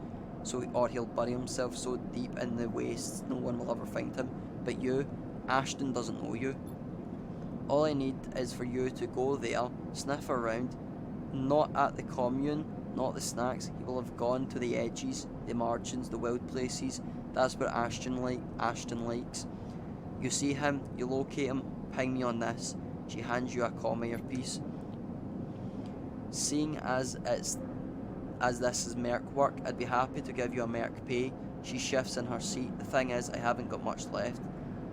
S1: or he'll bury himself so deep in the wastes no one will ever find him. But you, Ashton doesn't know you. All I need is for you to go there, sniff around, not at the commune, not the snacks. He will have gone to the edges, the margins, the wild places. That's where Ashton likes. You see him, you locate him, ping me on this. She hands you a comm earpiece. Seeing as this is merc work, I'd be happy to give you a merc pay. She shifts in her seat. The thing is, I haven't got much left.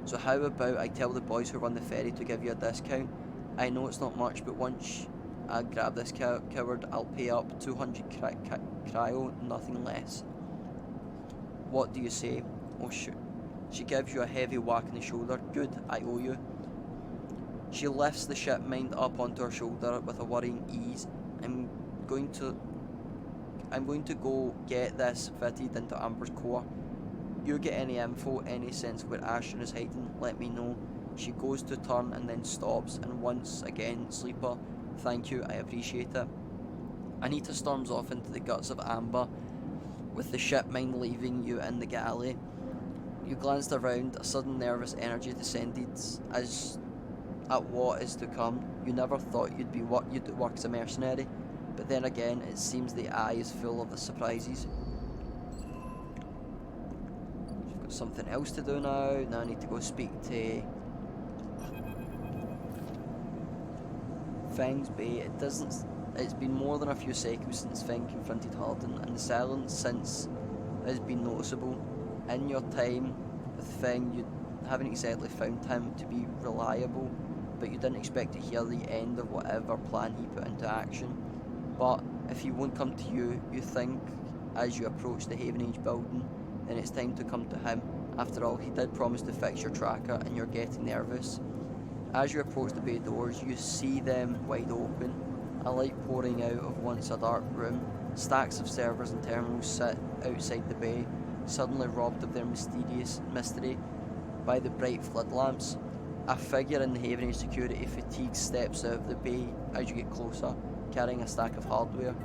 S1: So how about I tell the boys who run the ferry to give you a discount? I know it's not much, but once I grab this coward, I'll pay up 200 cryo, nothing less. What do you say? Oh shoot. She gives you a heavy whack on the shoulder. Good, I owe you. She lifts the shipmine up onto her shoulder with a worrying ease. I'm going to go get this fitted into Amber's core. You get any info, any sense of where Ashton is hiding, let me know. She goes to turn and then stops, and once again, Sleeper, thank you, I appreciate it. Anita storms off into the guts of Amber, with the shipmine leaving you in the galley. You glanced around, a sudden nervous energy descended as at what is to come. You never thought you'd work as a mercenary, but then again, it seems the eye is full of the surprises. I've got something else to do now. Now I need to go speak to Feng's Bay, it's been more than a few cycles since Feng confronted Harden, and the silence since has been noticeable. In your time with Feng, you haven't exactly found him to be reliable, but you didn't expect to hear the end of whatever plan he put into action. But if he won't come to you, you think as you approach the Havenage building, then it's time to come to him. After all, he did promise to fix your tracker, and you're getting nervous. As you approach the bay doors, you see them wide open, a light pouring out of once a dark room. Stacks of servers and terminals sit outside the bay, suddenly robbed of their mystery by the bright flood lamps. A figure in the Havenage security fatigue steps out of the bay as you get closer, carrying a stack of hardware.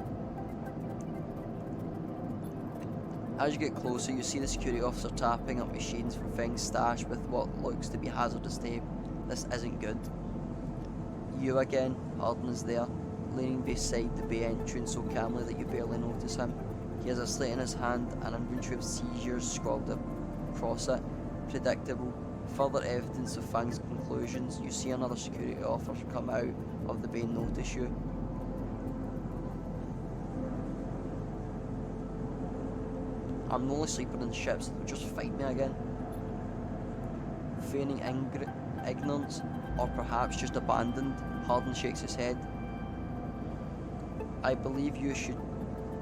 S1: As you get closer, you see the security officer tapping up machines from Feng's stash with what looks to be hazardous tape. This isn't good. You again. Harden is there, leaning beside the bay entrance so calmly that you barely notice him. He has a slate in his hand, an inventory of seizures scrawled across it. Predictable. Further evidence of Fang's conclusions. You see another security officer come out of the bay and notice you. I'm the only sleeper in the ship, so they'll just fight me again. Feigning ignorance, or perhaps just abandoned, Harden shakes his head. I believe you should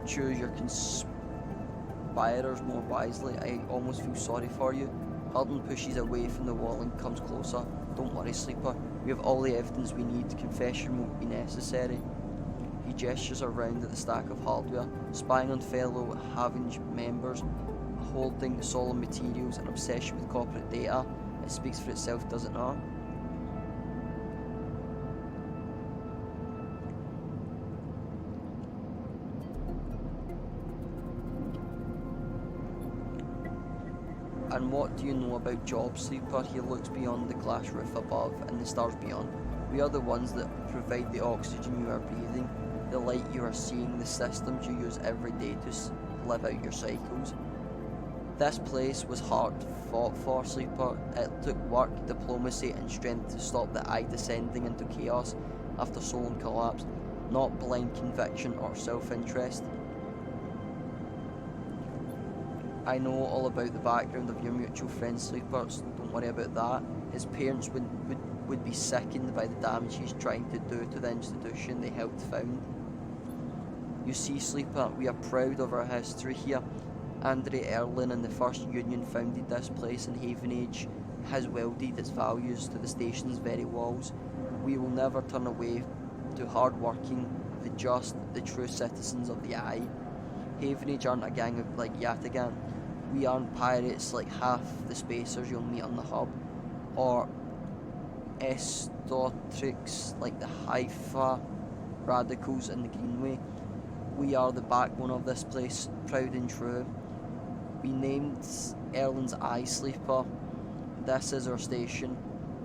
S1: choose your conspirators more wisely. I almost feel sorry for you. Harden pushes away from the wall and comes closer. Don't worry, sleeper. We have all the evidence we need. Confession won't be necessary. He gestures around at the stack of hardware, spying on fellow Havenage members, holding solemn materials, an obsession with corporate data. It speaks for itself, does it not? And what do you know about jobs, sleeper? He looks beyond the glass roof above and the stars beyond. We are the ones that provide the oxygen you are breathing, the light you are seeing, the systems you use every day to live out your cycles. This place was hard fought for, sleeper. It took work, diplomacy and strength to stop the eye descending into chaos after Solon collapsed, not blind conviction or self-interest. I know all about the background of your mutual friend, sleeper, so don't worry about that. His parents would be sickened by the damage he's trying to do to the institution they helped found. You see, sleeper, we are proud of our history here. Andre Erlin and the first union founded this place, and Havenage has welded its values to the station's very walls. We will never turn away to hard-working, the just, the true citizens of the Eye. Havenage aren't a gang like Yatagan. We aren't pirates like half the spacers you'll meet on the hub, or Estotrix like the Haifa radicals in the Greenway. We are the backbone of this place, proud and true. We named Erlin's Eye, sleeper. This is our station.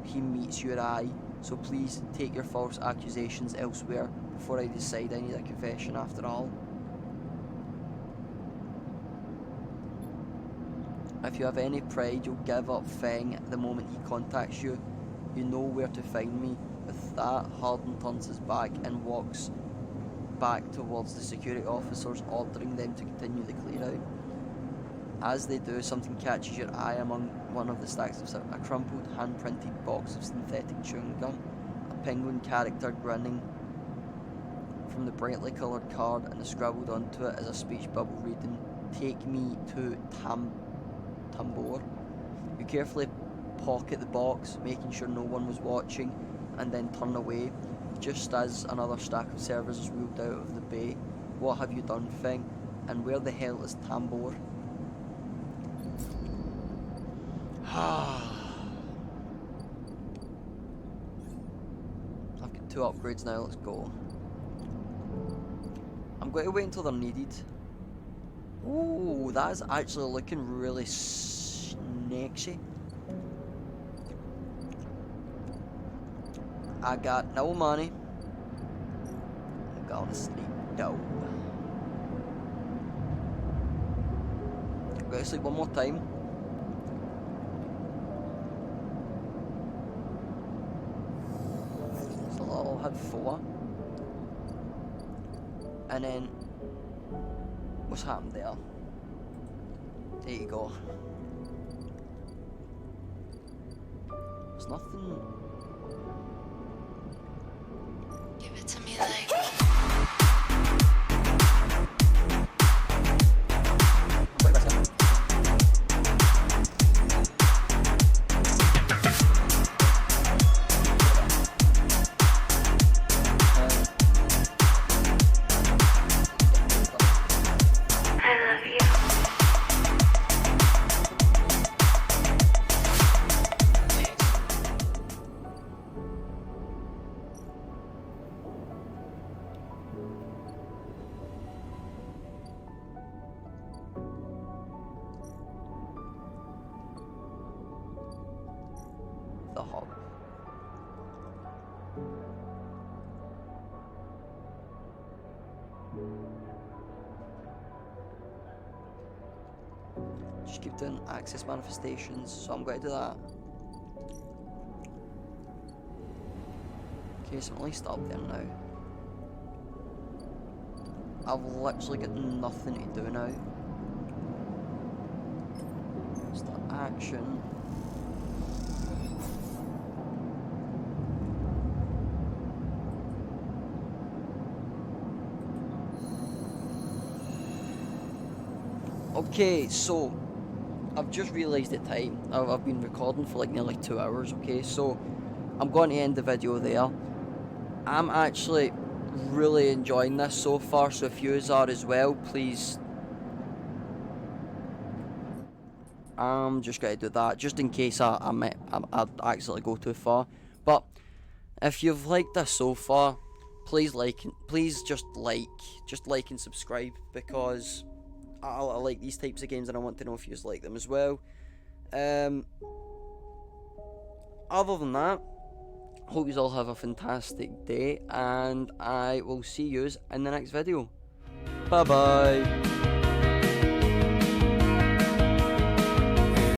S1: He meets your eye, so please take your false accusations elsewhere before I decide I need a confession after all. If you have any pride, you'll give up Feng the moment he contacts you. You know where to find me. With that, Harden turns his back and walks back towards the security officers, ordering them to continue the clear out. As they do, something catches your eye among one of the stacks of a crumpled, hand-printed box of synthetic chewing gum. A penguin character grinning from the brightly coloured card, and scribbled onto it is a speech bubble reading, "Take me to Tambor." You carefully pocket the box, making sure no one was watching, and then turn away, just as another stack of servers is wheeled out of the bay. What have you done, Feng? And where the hell is Tambor? I've got 2 upgrades now, let's go. I'm going to wait until they're needed. Ooh, that is actually looking really snakesy. I got no money. I'm gonna sleep dope. I'm gonna sleep one more time. So I'll have 4. And then, what's happened there? There you go. There's nothing.
S2: Give it to me like.
S1: Wait a second.
S2: I love you.
S1: The hub. Just keep doing access manifestations, so I'm going to do that. Okay, so I'm at least up there now. I've literally got nothing to do now. Start action. Okay, so I've just realised the time. I've been recording for like nearly 2 hours, okay? So I'm going to end the video there. I'm actually really enjoying this so far, so if you are as well, please. I'm just going to do that, just in case I accidentally go too far. But if you've liked this so far, please just like and subscribe, because I like these types of games and I want to know if you like them as well. Other than that, hope you all have a fantastic day, and I will see you in the next video. Bye bye.